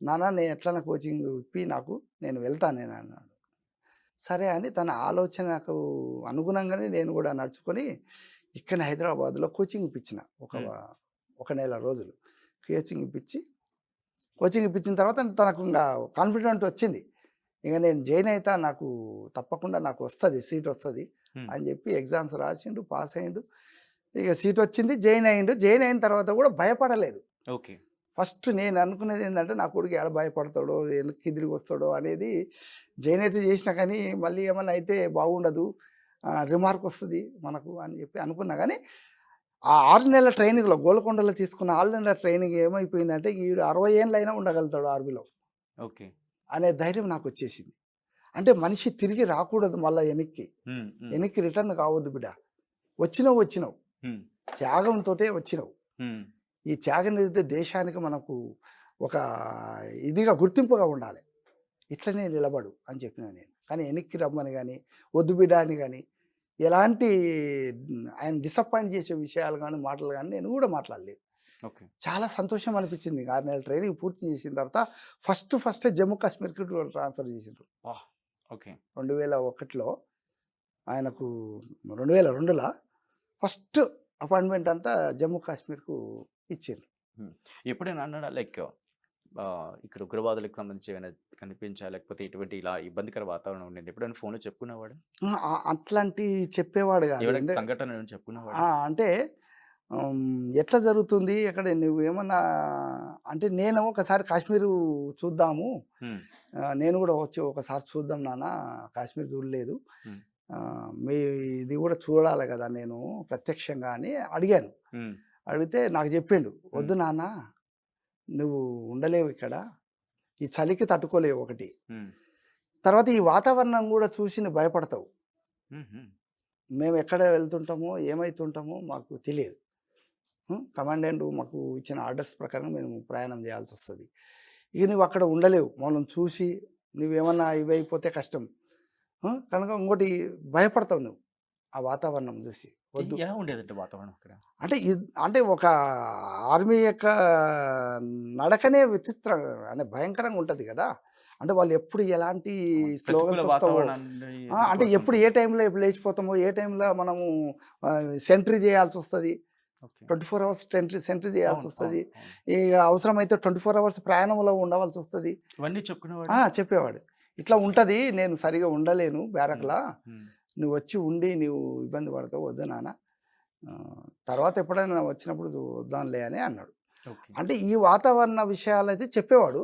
నాన్న నేను ఎట్లన్నా కోచింగ్ ఇప్పి నాకు నేను వెళ్తాను నేను అన్నాడు. సరే అని తన ఆలోచనకు అనుగుణంగానే నేను కూడా నడుచుకొని ఇక్కడనే హైదరాబాద్‌లో కోచింగ్ ఇప్పించిన. ఒక నెల రోజులు కోచింగ్ ఇప్పించిన తర్వాత తనకు ఇంగా కాన్ఫిడెంట్ వచ్చింది. ఇంక నేను జాయిన్ అయితా నాకు తప్పకుండా నాకు వస్తది సీట్ వస్తది హ్మ్. అని చెప్పి ఎగ్జామ్స్ రాసిండు, పాస్ అయ్యిండు. ఇక సీట్ వచ్చింది, జాయిన్ అయ్యిండు. జాయిన్ అయిన తర్వాత కూడా భయపడలేదు. ఓకే. ఫస్ట్ నేను అనుకునేది ఏంటంటే నా కొడుకు ఏడ భయపడతాడో, వెనక్కి తిరిగి వస్తాడో అనేది. జాయిన్ అయితే చేసినా కానీ మళ్ళీ ఏమన్నా అయితే బాగుండదు, రిమార్క్ వస్తుంది మనకు అని చెప్పి అనుకున్నా. కానీ ఆ 6 నెలల ట్రైనింగ్‌లో గోల్కొండలో తీసుకున్న 6 నెలల ట్రైనింగ్ ఏమైపోయిందంటే ఈడు 60 ఏళ్ళైనా ఉండగలుగుతాడు ఆర్మీలో ఓకే. అనే ధైర్యం నాకు వచ్చేసింది. అంటే మనిషి తిరిగి రాకూడదు మళ్ళా వెనక్కి. హ్మ్. హ్మ్. వెనక్కి రిటర్న్ కావద్దు బిడ్డ. వచ్చినావు. హ్మ్. త్యాగంతోటే వచ్చినావు. హ్మ్. ఈ త్యాగం ఏదైతే దేశానికి మనకు ఒక ఇదిగా గుర్తింపుగా ఉండాలి. ఇట్లనే నిలబడు అని చెప్పినా నేను. కానీ వెనక్కి రమ్మని గానీ, వద్దు బిడ్డ అని గానీ, ఎలాంటి ఆయన డిసప్పాయింట్ చేసే విషయాలు గానీ, మాటలు గానీ నేను కూడా మాట్లాడలేదు. ఓకే. చాలా సంతోషం అనిపించింది. 6 నెలల ట్రైనింగ్ పూర్తి చేసిన తర్వాత ఫస్ట్ జమ్మూ కాశ్మీర్‌కి ట్రాన్స్‌ఫర్ చేసిండ్రు. వాహ్! ఓకే. 2001లో ఆయనకు 2002ల ఫస్ట్ అపాయింట్మెంట్ అంతా జమ్మూ కాశ్మీర్‌కు ఇచ్చిండ్రు. ఎప్పుడైనా అన్నాడా లైక్ ఇక్కడ ఉగ్రవాదులకు సంబంధించి ఏమైనా కనిపించా లేకపోతే ఇటువంటి ఇలా ఇబ్బందికర వాతావరణం ఉండింది ఎప్పుడైనా ఫోన్‌లో చెప్పుకునేవాడా? అట్లాంటి చెప్పేవాడు కాదు. ఏమైనా సంఘటన ఏమైనా చెప్పుకునేవాడా? అంటే ఎట్లా జరుగుతుంది అక్కడ నువ్వేమన్నా అంటే నేను ఒకసారి కాశ్మీరు చూద్దాము. హ్మ్. నేను కూడా వచ్చి ఒకసారి చూద్దాం నాన్న కాశ్మీర్ చూడలేదు. హ్మ్. మీ ఇది కూడా చూడాలి కదా నేను ప్రత్యక్షంగా అని అడిగాను. హ్మ్. అడిగితే నాకు చెప్పిండు, వద్దు నాన్న నువ్వు ఉండలేవు ఇక్కడ, ఈ చలికి తట్టుకోలేవు ఒకటి, ఉమ్, తర్వాత ఈ వాతావరణం కూడా చూసి నువ్వు భయపడతావు. ఉమ్, ఉమ్, మేము ఎక్కడ వెళ్తుంటామో ఏమవుతుంటామో మాకు తెలియదు. కమాండెంట్ మాకు ఇచ్చిన ఆర్డర్స్ ప్రకారం మేము ప్రయాణం చేయాల్సి వస్తుంది. ఇక నువ్వు అక్కడ ఉండలేవు, మనం చూసి నువ్వేమన్నా ఇవి అయిపోతే కష్టం. కనుక ఇంకోటి భయపడతావు నువ్వు ఆ వాతావరణం చూసి. వద్దు ఎలా ఉండేదంటే వాతావరణం అక్కడ? అంటే అంటే ఒక ఆర్మీ యొక్క నడకనే విచిత్రం, అంటే భయంకరంగా ఉంటుంది కదా. అంటే వాళ్ళు ఎప్పుడు ఎలాంటి ప్రతికూల స్లోగన్స్ వస్తావో, వాతావరణాన్ని అంటే ఎప్పుడు ఏ టైంలో ఎప్పుడు లేచిపోతామో, ఏ టైంలో మనము సెంట్రీ చేయాల్సి వస్తుంది, ఓకే. 24 అవర్స్ సెంట్రీ చేయాల్సి అవును, వస్తుంది. అవును, అవును. ఇక అవసరమైతే 24 అవర్స్ ప్రయాణంలో ఉండవలసి వస్తుంది. ఇవన్నీ చెప్పుకునేవాడు. చెప్పేవాడు ఇట్లా ఉంటుంది, నేను సరిగా ఉండలేను బ్యారక్లా, ఉమ్, నువ్వు వచ్చి ఉండి నువ్వు ఇబ్బంది పడతావు, వద్దు నాన్న, ఆ, తర్వాత ఎప్పుడైనా వచ్చినప్పుడు వద్దాంలే అని అన్నాడు. ఓకే. అంటే ఈ వాతావరణ విషయాలు అయితే చెప్పేవాడు.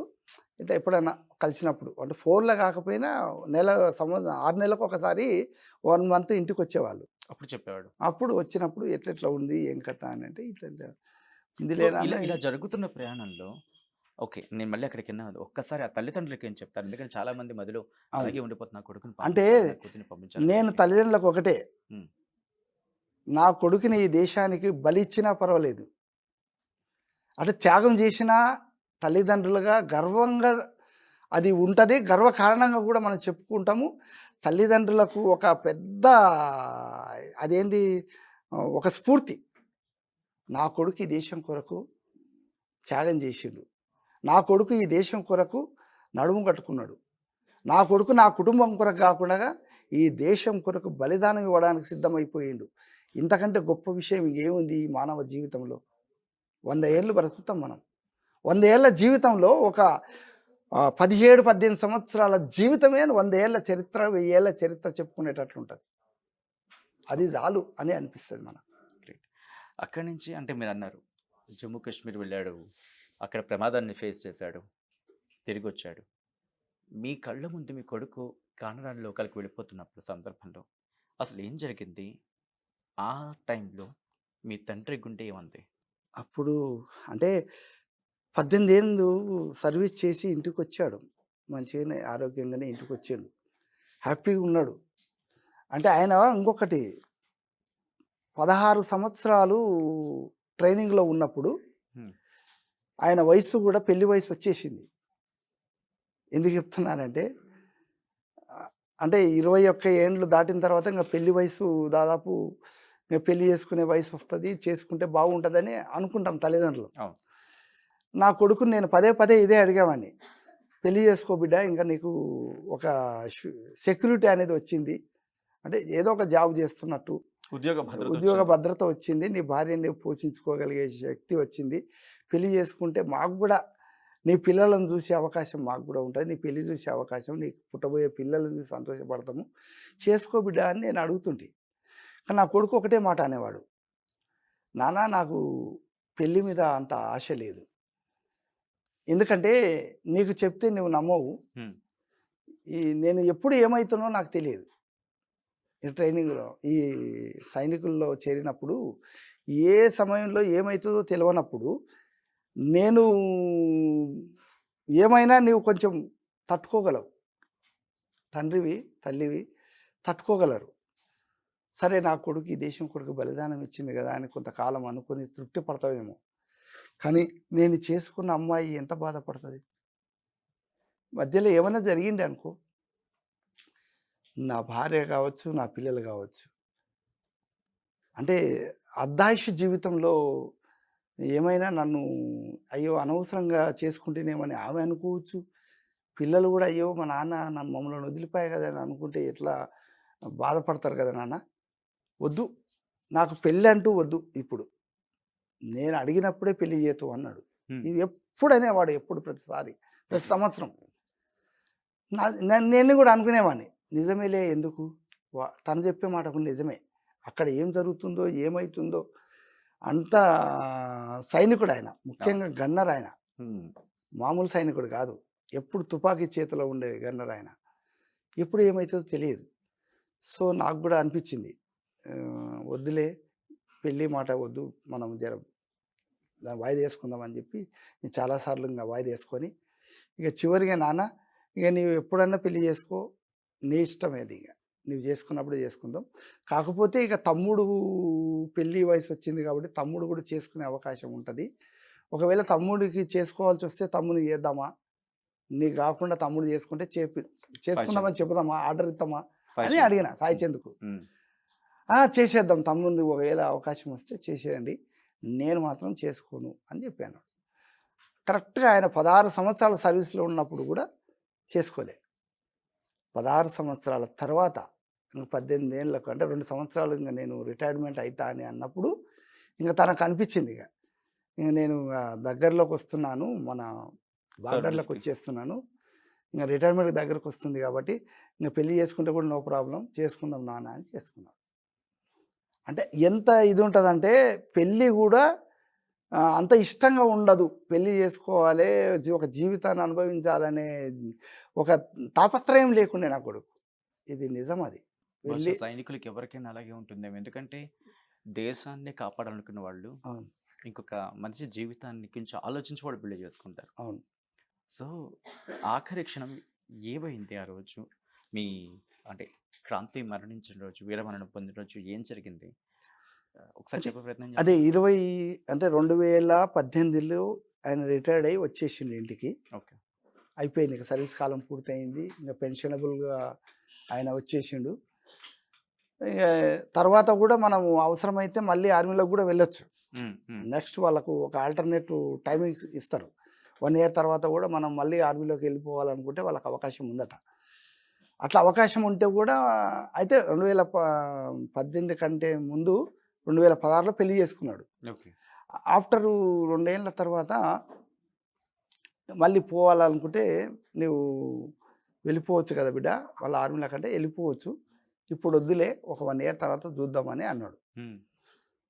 ఇట్లా ఎప్పుడైనా కలిసినప్పుడు, అంటే ఫోన్లో కాకపోయినా నెల 6 నెలలకు ఒకసారి 1 మంత్ ఇంటికి వచ్చేవాళ్ళు. అప్పుడు చెప్పేవాడు. అప్పుడు వచ్చినప్పుడు ఎట్లెట్లా ఉంది ఏం కథ అని అంటే ఇట్లా ఇట్లా ఉంది సో లేనా ఇలా అన్న. ఇలా జరుగుతున్న ప్రయాణంలో ఓకే, నేను మళ్ళీ అక్కడికి వెళ్ళినా ఒక్కసారి ఆ తల్లిదండ్రులకి ఏం చెప్తారు? ఎందుకంటే చాలా మంది మధ్యలో అవును. అలాగే ఉండిపోతున్న కొడుకుని అంటే కూతురిని పంపించాలి నేను బయటికి. తల్లిదండ్రులకు ఒకటే, ఉమ్, నా కొడుకుని ఈ దేశానికి బలి ఇచ్చినా పర్వాలేదు, అంటే త్యాగం చేసినా తల్లిదండ్రులుగా గర్వంగా అది ఉంటుంది, గర్వకారణంగా కూడా మనం చెప్పుకుంటాము. తల్లిదండ్రులకు ఒక పెద్ద అదేంది ఒక స్ఫూర్తి. నా కొడుకు ఈ దేశం కొరకు త్యాగం చేసిండు, నా కొడుకు ఈ దేశం కొరకు నడుము కట్టుకున్నాడు, నా కొడుకు నా కుటుంబం కొరకు కాకుండా ఈ దేశం కొరకు బలిదానం ఇవ్వడానికి సిద్ధమైపోయిండు. ఇంతకంటే గొప్ప విషయం ఇంకేముంది ఈ మానవ జీవితంలో? 100 ఏళ్ళు బ్రతుకుతాం మనం. 100 ఏళ్ళ జీవితంలో ఒక 17-18 సంవత్సరాల జీవితమే 100 ఏళ్ళ చరిత్ర, 1000 ఏళ్ళ చరిత్ర చెప్పుకునేటట్లుంటుంది. అది చాలు అని అనిపిస్తుంది మనకు. గ్రేట్. అక్కడి నుంచి అంటే మీరు అన్నారు జమ్మూ కాశ్మీర్ వెళ్ళాడు, అక్కడ ప్రమాదాన్ని ఫేస్ చేశాడు, తిరిగి వచ్చాడు. మీ కళ్ళ ముందు మీ కొడుకు కానరాని లోకాలకు వెళ్ళిపోతున్నప్పుడు సందర్భంలో అసలు ఏం జరిగింది? ఆ టైంలో మీ తండ్రి గుండె ఏమంది? అప్పుడు అంటే 18 ఏళ్ళు సర్వీస్ చేసి ఇంటికి వచ్చాడు, మంచిగానే ఆరోగ్యంగానే ఇంటికి వచ్చాడు, హ్యాపీగా ఉన్నాడు. అంటే ఆయన ఇంకొకటి 16 సంవత్సరాలు ట్రైనింగ్లో ఉన్నప్పుడు హ్మ్. ఆయన వయసు కూడా పెళ్లి వయసు వచ్చేసింది. ఎందుకు చెప్తున్నానంటే అంటే 21 ఏండ్లు దాటిన తర్వాత ఇంకా పెళ్లి వయసు దాదాపు ఇంకా పెళ్లి చేసుకునే వయసు వస్తుంది, చేసుకుంటే బాగుంటుందని అనుకుంటాం తల్లిదండ్రులు. అవును. నా కొడుకుని నేను పదే పదే ఇదే అడిగేవాడిని, పెళ్లి చేసుకో బిడ్డ, ఇంకా నీకు ఒక సెక్యూరిటీ అనేది వచ్చింది, అంటే ఏదో ఒక జాబ్ చేస్తున్నట్టు ఉద్యోగ భద్రత వచ్చింది, నీ భార్యని నువ్వు పోషించుకోగలిగే శక్తి వచ్చింది, పెళ్లి చేసుకుంటే మాకు కూడా నీ పిల్లలను చూసే అవకాశం మాకు కూడా ఉంటుంది, నీ పెళ్లి చూసే అవకాశం, నీకు పుట్టబోయే పిల్లలను చూసి సంతోషపడతాము, చేసుకో బిడ్డ అని నేను అడుగుతుంటే. కానీ నా కొడుకు ఒకటే మాట అనేవాడు, నాన్న నాకు పెళ్లి మీద అంత ఆశ లేదు, ఎందుకంటే నీకు చెప్తే నువ్వు నమ్మవు, హ్మ్. నేను ఎప్పుడు ఏమవుతానో నాకు తెలియదు. ఈ ట్రైనింగ్లో ఈ సైనికుల్లో చేరినప్పుడు ఏ సమయంలో ఏమవుతుందో తెలియనప్పుడు నేను ఏమైనా నీవు కొంచెం తట్టుకోగలవు, తండ్రివి తల్లివి తట్టుకోగలరు. సరే నా కొడుకు ఈ దేశం కొడుకు బలిదానం ఇచ్చింది కదా అని కొంతకాలం అనుకుని తృప్తి పడతావేమో, కానీ నేను చేసుకున్న అమ్మాయి ఎంత బాధపడుతుంది? మధ్యలో ఏమైనా జరిగింది అనుకో, నా భార్య కావచ్చు, నా పిల్లలు కావచ్చు, అంటే అర్ధాయుష్ జీవితంలో ఏమైనా నన్ను అయ్యో అనవసరంగా చేసుకుంటేనేమని ఆమె అనుకోవచ్చు, పిల్లలు కూడా అయ్యో మా నాన్న నన్ను మమ్మల్ని వదిలిపోయా కదా అని అనుకుంటే ఎట్లా బాధపడతారు కదా నాన్న, వద్దు నాకు పెళ్ళి అంటూ వద్దు, ఇప్పుడు నేను అడిగినప్పుడే పెళ్లి చేతు అన్నాడు. హ్మ్. ఇది ఎప్పుడు అనేవాడు, ఎప్పుడు ప్రతిసారి ప్రతి సంవత్సరం. నేను కూడా అనుకునేవాడిని, నిజమేలే ఎందుకు, తను చెప్పే మాటకు నిజమే, అక్కడ ఏం జరుగుతుందో ఏమవుతుందో. అంత సైనికుడు ఆయన, ముఖ్యంగా గన్నర్ ఆయన, హ్మ్. మామూలు సైనికుడు కాదు, ఎప్పుడు తుపాకీ చేతిలో ఉండే గన్నర్ ఆయన, ఎప్పుడు ఏమవుతుందో తెలియదు. సో నాకు కూడా అనిపించింది, వద్దులే పెళ్ళి మాట వద్దు, మనం దాన్ని వాయిదా వేసుకుందాం అని చెప్పి నేను చాలాసార్లు ఇంకా వాయిదా వేసుకొని ఇక చివరిగా నాన్న ఇక నీవు ఎప్పుడన్నా పెళ్లి చేసుకో, నీ ఇష్టం ఏది, ఇక నువ్వు చేసుకున్నప్పుడు చేసుకుందాం. కాకపోతే ఇక తమ్ముడు పెళ్ళి వయసు వచ్చింది కాబట్టి తమ్ముడు కూడా చేసుకునే అవకాశం ఉంటుంది. ఒకవేళ తమ్ముడికి చేసుకోవాల్సి వస్తే తమ్ముడు చేద్దామా, నీకు కాకుండా తమ్ముడు చేసుకుంటే చేసుకుందామని చెబుదామా, ఆర్డర్ ఇద్దామా అని అడిగిన సాయి చంద్కు. చేసేద్దాం తమ్ముడు, ఒకవేళ అవకాశం వస్తే చేసేయండి, నేను మాత్రం చేసుకోను అని చెప్పాను. కరెక్ట్గా ఆయన 16 సంవత్సరాల సర్వీస్లో ఉన్నప్పుడు కూడా చేసుకోలే. 16 సంవత్సరాల తర్వాత ఇంక 18 ఏళ్ళకు అంటే 2 సంవత్సరాలు ఇంకా నేను రిటైర్మెంట్ అవుతా అని అన్నప్పుడు ఇంకా తనకు అనిపించింది ఇంక నేను దగ్గరలోకి వస్తున్నాను, మన బార్డర్లోకి వచ్చేస్తున్నాను, ఇంకా రిటైర్మెంట్ దగ్గరకు వస్తుంది కాబట్టి ఇంకా పెళ్లి చేసుకుంటే కూడా నో ప్రాబ్లం, చేసుకుందాం నాన్న అని చేసుకున్నాం. అంటే ఎంత ఇది ఉంటుందంటే పెళ్ళి కూడా అంత ఇష్టంగా ఉండదు. పెళ్ళి చేసుకోవాలి, ఒక జీవితాన్ని అనుభవించాలనే ఒక తాపత్రయం లేకుండే నా కొడుకు. ఇది నిజం. అది బహుశా సైనికులకి ఎవరికైనా అలాగే ఉంటుందేమో. ఎందుకంటే దేశాన్ని కాపాడాలనుకున్న వాళ్ళు అవును ఇంకొక మనిషి జీవితాన్ని కొంచెం ఆలోచించి వాడు పెళ్లి చేసుకుంటారు. అవును. సో ఆఖరి క్షణం ఏమైంది ఆ రోజు? మీ అంటే క్రాంతి మరణించిన రోజు, వీరమరణం పొందిన రోజు ఏం జరిగింది? ఒకసారి చెప్పే ప్రయత్నం అదే 20 అంటే 2018లో ఆయన రిటైర్డ్ అయ్యి వచ్చేసిండు ఇంటికి. ఓకే. అయిపోయింది, ఇక సర్వీస్ కాలం పూర్తయింది, ఇంకా పెన్షనబుల్గా ఆయన వచ్చేసిండు. ఇక తర్వాత కూడా మనం అవసరమైతే మళ్ళీ ఆర్మీలోకి కూడా వెళ్ళొచ్చు. నెక్స్ట్ వాళ్ళకు ఒక ఆల్టర్నేటివ్ టైమింగ్ ఇస్తారు. 1 ఇయర్ తర్వాత కూడా మనం మళ్ళీ ఆర్మీలోకి వెళ్ళిపోవాలనుకుంటే వాళ్ళకి అవకాశం ఉందట. అట్లా అవకాశం ఉంటే కూడా అయితే 2018 కంటే ముందు 2016లో పెళ్లి చేసుకున్నాడు. ఆఫ్టర్ 2 ఏళ్ళ తర్వాత మళ్ళీ పోవాలనుకుంటే నువ్వు వెళ్ళిపోవచ్చు కదా బిడ్డ, వాళ్ళ ఆర్మీలో కంటే వెళ్ళిపోవచ్చు, ఇప్పుడు వద్దులే, ఒక 1 ఇయర్ తర్వాత చూద్దామని అన్నాడు.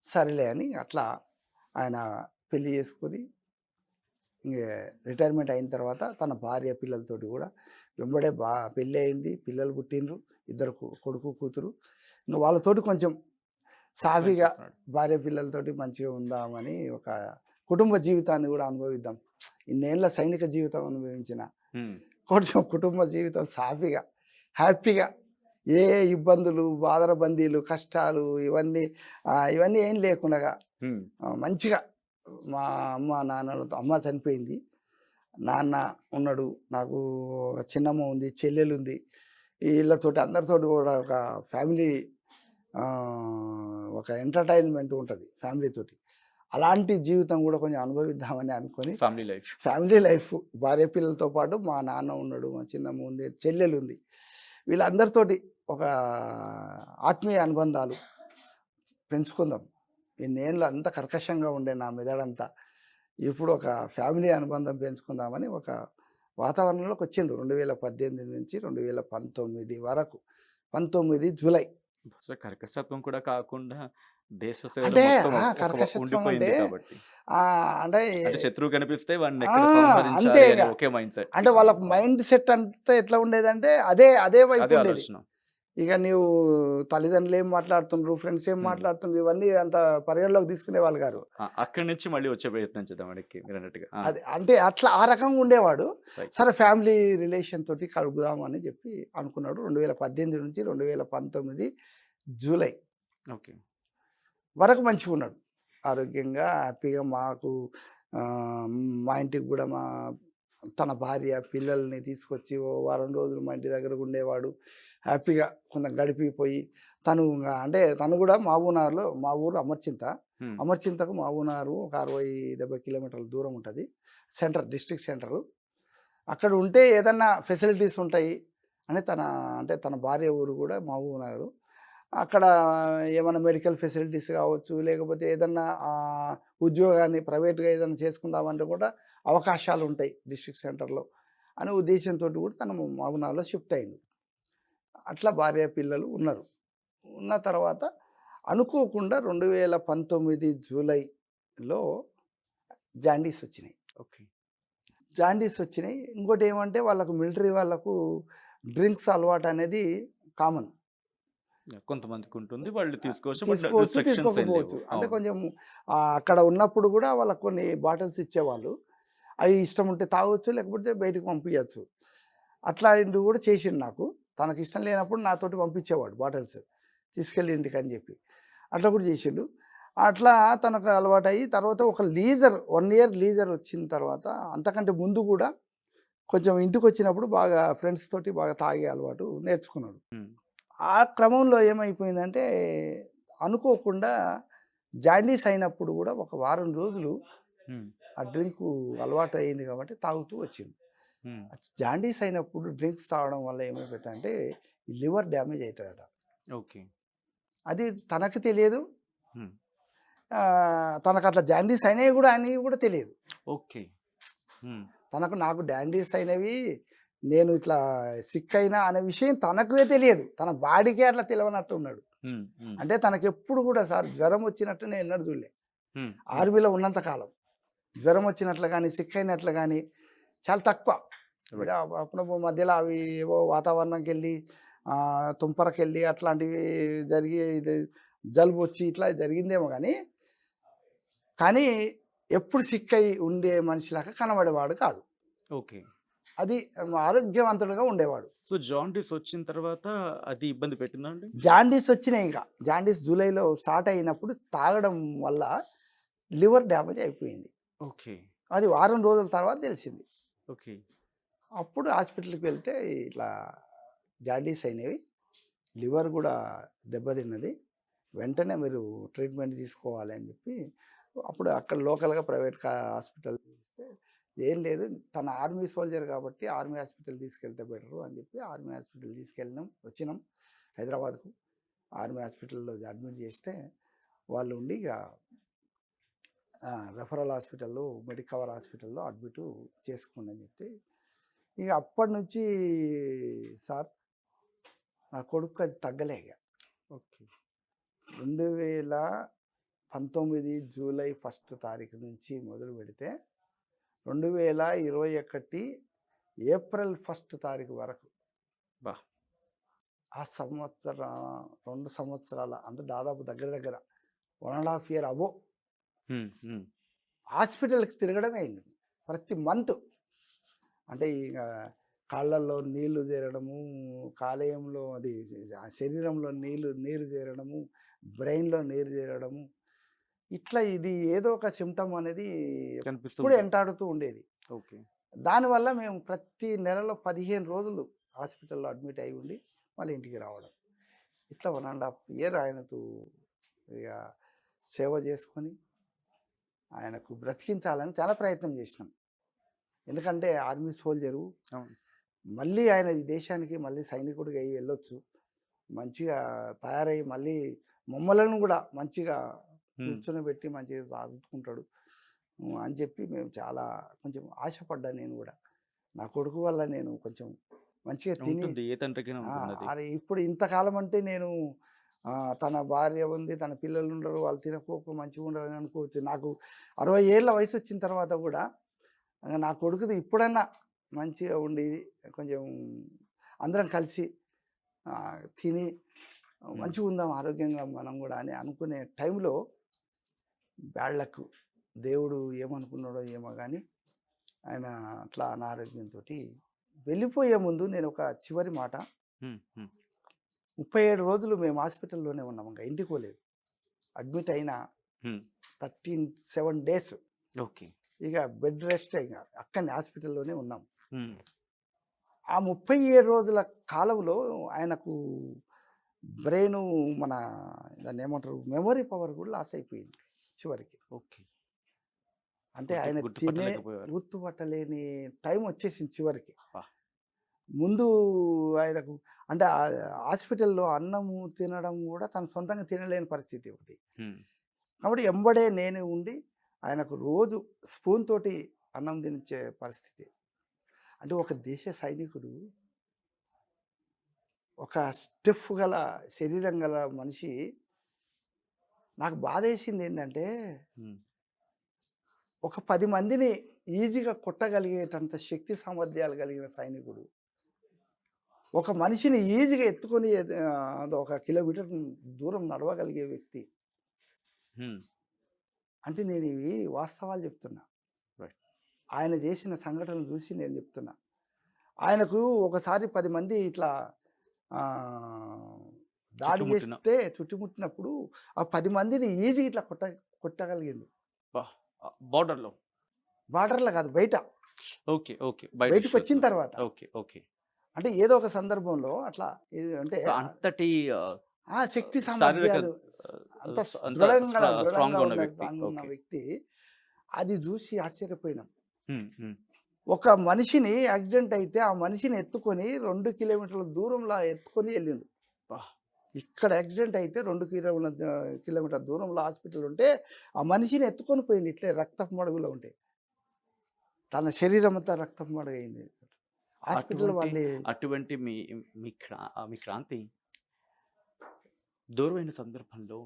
సరేలే అని అట్లా ఆయన పెళ్లి చేసుకొని ఇంక రిటైర్మెంట్ అయిన తర్వాత తన భార్య పిల్లలతోటి కూడా వెంబడే పెళ్ళి అయింది, పిల్లలు పుట్టినరు, 2 కొడుకు కూతురు. ఇంకా వాళ్ళతోటి కొంచెం సాఫీగా భార్య పిల్లలతోటి మంచిగా ఉందామని, ఒక కుటుంబ జీవితాన్ని కూడా అనుభవిద్దాం, ఇన్నేళ్ళ సైనిక జీవితం అనుభవించిన కొంచెం కుటుంబ జీవితం సాఫీగా హ్యాపీగా, ఏ ఇబ్బందులు, బాధరబందీలు, కష్టాలు ఇవన్నీ ఏం లేకుండా మంచిగా. మా అమ్మ నాన్నలతో, అమ్మ చనిపోయింది, నాన్న ఉన్నాడు, నాకు ఒక చిన్నమ్మ ఉంది, చెల్లెలు ఉంది, వీళ్ళతోటి అందరితోటి కూడా ఒక ఫ్యామిలీ, ఒక ఎంటర్టైన్మెంట్ ఉంటుంది ఫ్యామిలీతోటి. అలాంటి జీవితం కూడా కొంచెం అనుభవిద్దామని అనుకొని ఫ్యామిలీ లైఫ్, భార్య పిల్లలతో పాటు మా నాన్న ఉన్నాడు, మా చిన్నమ్మ ఉంది, చెల్లెలు ఉంది, వీళ్ళందరితోటి ఒక ఆత్మీయ అనుబంధాలు పెంచుకుందాం. ఇన్నేళ్ళు అంత కర్కశంగా ఉండే నా మెదడంతా, ఇప్పుడు ఒక ఫ్యామిలీ అనుబంధం పెంచుకుందామని ఒక వాతావరణంలోకి వచ్చిండు. 2018 నుంచి 2019 వరకు, 19 జూలై. కర్కశత్వం కూడా కాకుండా దేశ అంటే కర్కశత్వం అంటే శత్రువు కనిపిస్తే అంతే. అంటే వాళ్ళకు మైండ్ సెట్ అంతా ఎట్లా ఉండేదంటే అదే వైపు ఉండేది. ఇక నీవు తల్లిదండ్రులు ఏం మాట్లాడుతుండ్రు, ఫ్రెండ్స్ ఏం మాట్లాడుతుండ్రు, ఇవన్నీ అంత పరిగణలోకి తీసుకునే వాళ్ళు కాదు. అక్కడి నుంచి మళ్ళీ వచ్చే ప్రయత్నం చేద్దాం అన్నట్టుగా. అది అంటే అట్లా ఆ రకంగా ఉండేవాడు. సరే ఫ్యామిలీ రిలేషన్ తోటి కలుపుదాం అని చెప్పి అనుకున్నాడు. 2018 నుంచి 2019 జూలై వరకు మంచిగా ఉన్నాడు, ఆరోగ్యంగా హ్యాపీగా. మా ఇంటికి కూడా తన భార్య పిల్లల్ని తీసుకొచ్చి ఓ వారం రోజులు మా ఇంటి దగ్గర ఉండేవాడు, హ్యాపీగా కొంత గడిపిపోయి. తను కూడా మహబూబ్నగర్లో, మా ఊరు అమర్చింతకు మహబూబ్నగర్ ఒక 60-70 కిలోమీటర్ల దూరం ఉంటుంది, సెంటర్, డిస్ట్రిక్ట్ సెంటరు. అక్కడ ఉంటే ఏదన్నా ఫెసిలిటీస్ ఉంటాయి అని తన భార్య ఊరు కూడా మహబూబ్నగర్. అక్కడ ఏమైనా మెడికల్ ఫెసిలిటీస్ కావచ్చు, లేకపోతే ఏదన్నా ఉద్యోగాన్ని ప్రైవేట్గా ఏదైనా చేసుకుందామంటే కూడా అవకాశాలు ఉంటాయి డిస్ట్రిక్ట్ సెంటర్లో అనే ఉద్దేశంతో కూడా తను మహబూబ్నగర్లో షిఫ్ట్ అయింది. అట్లా భార్య పిల్లలు ఉన్నారు. ఉన్న తర్వాత అనుకోకుండా 2019 జూలైలో జాండీస్ వచ్చినాయి. ఇంకోటి ఏమంటే వాళ్ళకు మిలిటరీ వాళ్ళకు డ్రింక్స్ అలవాటు అనేది కామన్. కొంతమందికి ఉంటుంది, వాళ్ళు తీసుకోవచ్చు, బట్ తీసుకోవచ్చు, రిస్ట్రిక్షన్స్ ఏం లేవు. తీసుకోకపోవచ్చు. అంటే అవును. కొంచెం అక్కడ ఉన్నప్పుడు కూడా వాళ్ళకి కొన్ని బాటిల్స్ ఇచ్చేవాళ్ళు. అవి ఇష్టం ఉంటే తాగొచ్చు, లేకపోతే బయటకు పంపించచ్చు. అట్లాంటివి కూడా చేసిండు నాకు. తనకి ఇష్టం లేనప్పుడు నాతోటి పంపించేవాడు బాటిల్స్ తీసుకెళ్ళి ఇంటికి అని చెప్పి. అట్లా కూడా చేసిండు. అట్లా తనకు అలవాటయ్యి తర్వాత ఒక లీజర్ 1 ఇయర్ లీజర్ వచ్చిన తర్వాత, అంతకంటే ముందు కూడా కొంచెం ఇంటికి వచ్చినప్పుడు బాగా ఫ్రెండ్స్ తోటి బాగా తాగే అలవాటు నేర్చుకున్నాడు. ఉమ్, ఆ క్రమంలో ఏమైపోయిందంటే అనుకోకుండా జాండీస్ అయినప్పుడు కూడా ఒక వారం రోజులు ఉమ్, ఆ డ్రింక్ అలవాటు అయింది కాబట్టి తాగుతూ వచ్చింది. ఉమ్, జాండీస్ అయినప్పుడు డ్రింక్స్ తాగడం వల్ల ఏమైపోతుందంటే లివర్ డ్యామేజ్ అవుతుందట. ఓకే. అది తనకు తెలియదు, ఉమ్, తనకు అట్లా జాండీస్ అయినవి కూడా అని కూడా తెలియదు. ఓకే. ఉమ్, తనకు నాకు జాండీస్ అయినవి, నేను ఇట్లా సిక్ అయినా అనే విషయం తనకే తెలియదు. తన బాడీకే అట్లా తెలియనట్టు ఉన్నాడు. ఉమ్, ఉమ్, అంటే తనకు ఎప్పుడు కూడా సార్ జ్వరం వచ్చినట్టు నేను ఎన్నడూ చూడలే. ఉమ్, ఆర్మీలో ఉన్నంత కాలం జ్వరం వచ్చినట్లు కానీ సిక్ అయినట్లు కానీ చాలా తక్కువ. Right. ఇక అప్పుడప్పుడు మధ్యలో అవి ఏవో వాతావరణంకి వెళ్ళి తుంపరకి వెళ్ళి అట్లాంటివి జరిగి ఇది జలుబు వచ్చి ఇట్లా జరిగిందేమో కానీ కానీ ఎప్పుడు సిక్ అయి ఉండే మనిషిలాగా కనబడేవాడు కాదు. ఓకే. అది ఆరోగ్యవంతుడుగా ఉండేవాడు. సో జాండీస్ వచ్చిన తర్వాత అది ఇబ్బంది పెట్టిందా అండి? జాండీస్ వచ్చినాయి. ఇంకా జాండీస్ జూలైలో స్టార్ట్ అయినప్పుడు తాగడం వల్ల లివర్ డ్యామేజ్ అయిపోయింది. ఓకే. అది వారం రోజుల తర్వాత తెలిసింది. ఓకే. అప్పుడు హాస్పిటల్కి వెళ్తే ఇట్లా జాండీస్ అయినవి, లివర్ కూడా దెబ్బతిన్నది, వెంటనే మీరు ట్రీట్మెంట్ తీసుకోవాలి అని చెప్పి అప్పుడు అక్కడ లోకల్గా ప్రైవేట్ హాస్పిటల్ ఇస్తే ఏం లేదు, తన ఆర్మీ సోల్జర్ కాబట్టి ఆర్మీ హాస్పిటల్ తీసుకెళ్తే బెటరు అని చెప్పి ఆర్మీ హాస్పిటల్ వచ్చినాం హైదరాబాద్కు. ఆర్మీ హాస్పిటల్లో అడ్మిట్ చేస్తే వాళ్ళు ఉండి ఇక రెఫరల్ హాస్పిటల్లో మెడికవర్ హాస్పిటల్లో అడ్మిట్ చేసుకోండి అని చెప్తే ఇక అప్పటి నుంచి సార్ నా కొడుకు అది తగ్గలే. ఇక ఓకే. 2019 జూలై 1 తారీఖు నుంచి మొదలు పెడితే 2021 ఏప్రిల్ 1 తారీఖు వరకు బా. ఆ సంవత్సరం 2 సంవత్సరాల అంటే దాదాపు దగ్గర 1.5 ఇయర్ అబో ఉమ్, ఉమ్, హాస్పిటల్కి తిరగడమే అయింది ప్రతి మంత్. అంటే ఇక కాళ్ళల్లో నీళ్లు చేరడము, కాలేయంలో అది శరీరంలో నీరు చేరడము, బ్రెయిన్లో నీరు చేరడము, ఇట్లా ఇది ఏదో ఒక సిమ్టమ్ అనేది ఎప్పుడు కనిపిస్తుంది. వెంటాడుతూ ఉండేది. ఓకే. దానివల్ల మేము ప్రతి నెలలో 15 రోజులు హాస్పిటల్లో అడ్మిట్ అయి ఉండి మళ్ళీ ఇంటికి రావడం. ఇట్లా 1.5 ఇయర్ ఆయనకు ఇక సేవ చేసుకొని ఆయనకు బ్రతికించాలని చాలా ప్రయత్నం చేసినాం. ఎందుకంటే ఆర్మీ సోల్జరు, అవును. మళ్ళీ ఆయన ఈ దేశానికి మళ్ళీ సైనికుడిగా అయి వెళ్ళొచ్చు, మంచిగా తయారయ్యి మళ్ళీ మమ్మలను కూడా మంచిగా కూర్చొని మంచిగా సాదుకుంటాడు అని చెప్పి మేము చాలా కొంచెం ఆశపడ్డా. నేను కూడా నా కొడుకు వల్ల నేను కొంచెం మంచిగా తిని ఉంటుంది, ఏ తండ్రికైనా ఉంటుంది అది. అరే ఇప్పుడు ఇంతకాలం అంటే నేను తన భార్య ఉంది, తన పిల్లలు ఉండరు, వాళ్ళు తినకపోక మంచిగా ఉండాలని అనుకోవచ్చు. నాకు 60 ఏళ్ళ వయసు వచ్చిన తర్వాత కూడా నా కొడుకుది ఇప్పుడన్నా మంచిగా ఉండి కొంచెం అందరం కలిసి తిని మంచిగా ఉందాం ఆరోగ్యంగా మనం కూడా అని అనుకునే టైంలో బ్యాడ్ లక్, దేవుడు ఏమనుకున్నాడో ఏమో కానీ ఆయన అట్లా అనారోగ్యంతో వెళ్ళిపోయే ముందు నేను ఒక చివరి మాట, ఉమ్, ఉమ్, 37 రోజులు మేము హాస్పిటల్లోనే ఉన్నాం, ఇంకా ఇంటికి పోలేదు. అడ్మిట్ అయిన ఉమ్, 37 days ఓకే. ఇక బెడ్ రెస్ట్ ఇక అక్కడనే హాస్పిటల్లోనే ఉన్నాం. ఉమ్, ఆ 37 రోజుల కాలంలో ఆయనకు బ్రెయిన్ మన దాన్ని ఏమంటారు మెమొరీ పవర్ కూడా లాస్ అయిపోయింది చివరికి. ఓకే. అంటే ఆయన తినే గుర్తుపట్టలేకపోయారు. గుర్తుపట్టలేని టైం వచ్చేసింది చివరికి. వా. ముందు ఆయనకు అంటే హాస్పిటల్లో అన్నము తినడం కూడా తను సొంతంగా తినలేని పరిస్థితి ఒకటి. ఉమ్, కాబట్టి ఎంబడే నేనే ఉండి ఆయనకు రోజు స్పూన్ తోటి అన్నం తినిచ్చే పరిస్థితి. అంటే ఒక దేశ సైనికుడు, ఒక స్టిఫ్ గల శరీరం గల మనిషి, నాకు బాధ వేసింది ఏంటంటే ఉమ్, ఒక 10 మందిని ఈజీగా కొట్టగలిగేటంత శక్తి సామర్థ్యాలు కలిగిన సైనికుడు ఒక మనిషిని ఈజీగా ఎత్తుకొని అది ఒక కిలోమీటర్ దూరం నడవగలిగే వ్యక్తి. హ్మ్. అంటే నేను ఇవి వాస్తవాలు చెప్తున్నా. రైట్. ఆయన చేసిన సంఘటనలు చూసి నేను చెప్తున్నా. ఆయనకు ఒకసారి 10 మంది ఇట్లా దాడి చుట్టుముట్టిన చేస్తే చుట్టుముట్టినప్పుడు ఆ 10 మందిని ఈజీగా ఇట్లా కొట్టగలిగిండు. బార్డర్‌లో. బార్డర్‌లో కాదు బయట. ఓకే. ఓకే. బయట బయటకు వచ్చిన విషయాలు. తర్వాత. ఓకే. ఓకే. అంటే ఏదో ఒక సందర్భంలో అట్లా అంటే సో, అంతటి ఆ శక్తి శారీరక సామర్థ్యాలు అంత అంత దృఢంగా స్ట్రాంగ్‌గా ఉన్న ఉన్న వ్యక్తి. ఉన్న ఓకే. వ్యక్తి అది చూసి ఆశ్చర్యపోయినాం. హ్మ్. హ్మ్. ఒక మనిషిని యాక్సిడెంట్ అయితే ఆ మనిషిని ఎత్తుకొని 2 కిలోమీటర్ల దూరంలో ఎత్తుకొని వెళ్ళిండు. అబ్బా! ఇక్కడ యాక్సిడెంట్ అయితే 2 కిలోమీటర్ల దూరంలో హాస్పిటల్ ఉంటే ఆ మనిషిని ఎత్తుకొని పోయిండు ఇట్లే రక్తపు మడుగులో ఉంటే. తన శరీరం అంతా రక్తపు మడుగయింది. హాస్పిటల్ అటువంటి వాళ్ళే అటువంటి మీ మీ క్రాంతి దూరమైన సందర్భంలో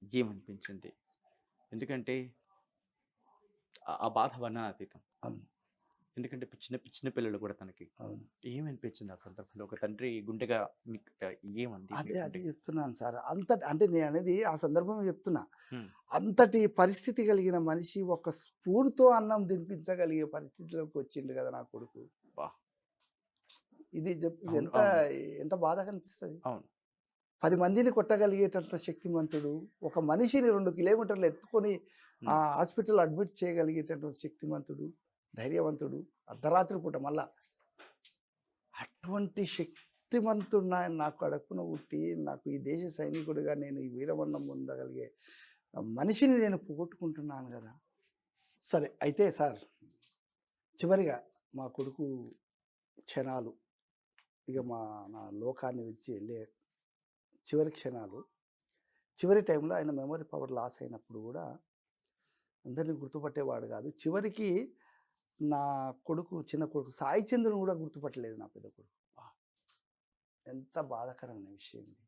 ఏమనిపించింది? ఎందుకంటే ఆ బాధ వర్ణనాతీతం. అవును. ఎందుకంటే చిన్న పిల్లలు కూడా తనకి. అవును. ఏమనిపించింది ఆ సందర్భంలో? ఒక తండ్రి గుండెగా మీకు ఏమంది మీ అదే గుండె? చెప్తున్నాను సార్. అంటే నేను అనేది ఆ సందర్భంలో చెప్తున్నా. హ్మ్. అంతటి పరిస్థితి కలిగిన మనిషి ఒక స్పూన్‌తో అన్నం తినిపించగలిగే పరిస్థితిలోకి వచ్చిండు కదా నా కొడుకు. అబ్బా! ఇది అవును. ఎంత అవును. ఎంత బాధగా అనిపిస్తది. అవును. 10 మందిని కొట్టగలిగేటంత శక్తిమంతుడు. ఒక మనిషిని 2 కిలోమీటర్లు ఎత్తుకొని హ్మ్. హాస్పిటల్‌లో అడ్మిట్ చేయగలిగేటటువంటి శక్తిమంతుడు, ధైర్యవంతుడు. అర్ధరాత్రి పూట మళ్ళా. అటువంటి శక్తిమంతుడు నాకు కడుపున పుట్టి, నాకు ఈ దేశ సైనికుడిగా నేను ఈ వీరమరణం పొందగలిగే మనిషిని నేను పోగొట్టుకుంటున్నాను గదా! సరే అయితే సార్ చివరిగా మా కొడుకు క్షణాలు ఇక నా లోకాన్ని విడిచి వెళ్ళే చివరి క్షణాలు. చివరి టైంలో ఆయన మెమరీ పవర్ లాస్ అయినప్పుడు గూడా అందరిని గుర్తుపట్టేవాడు గాదు. చివరికి నా చిన్న కొడుకు సాయి చంద్రుని గూడా గుర్తుపట్టలేదు నా పెద్ద కొడుకు. ఎంత బాధాకరమైన విషయం ఇది.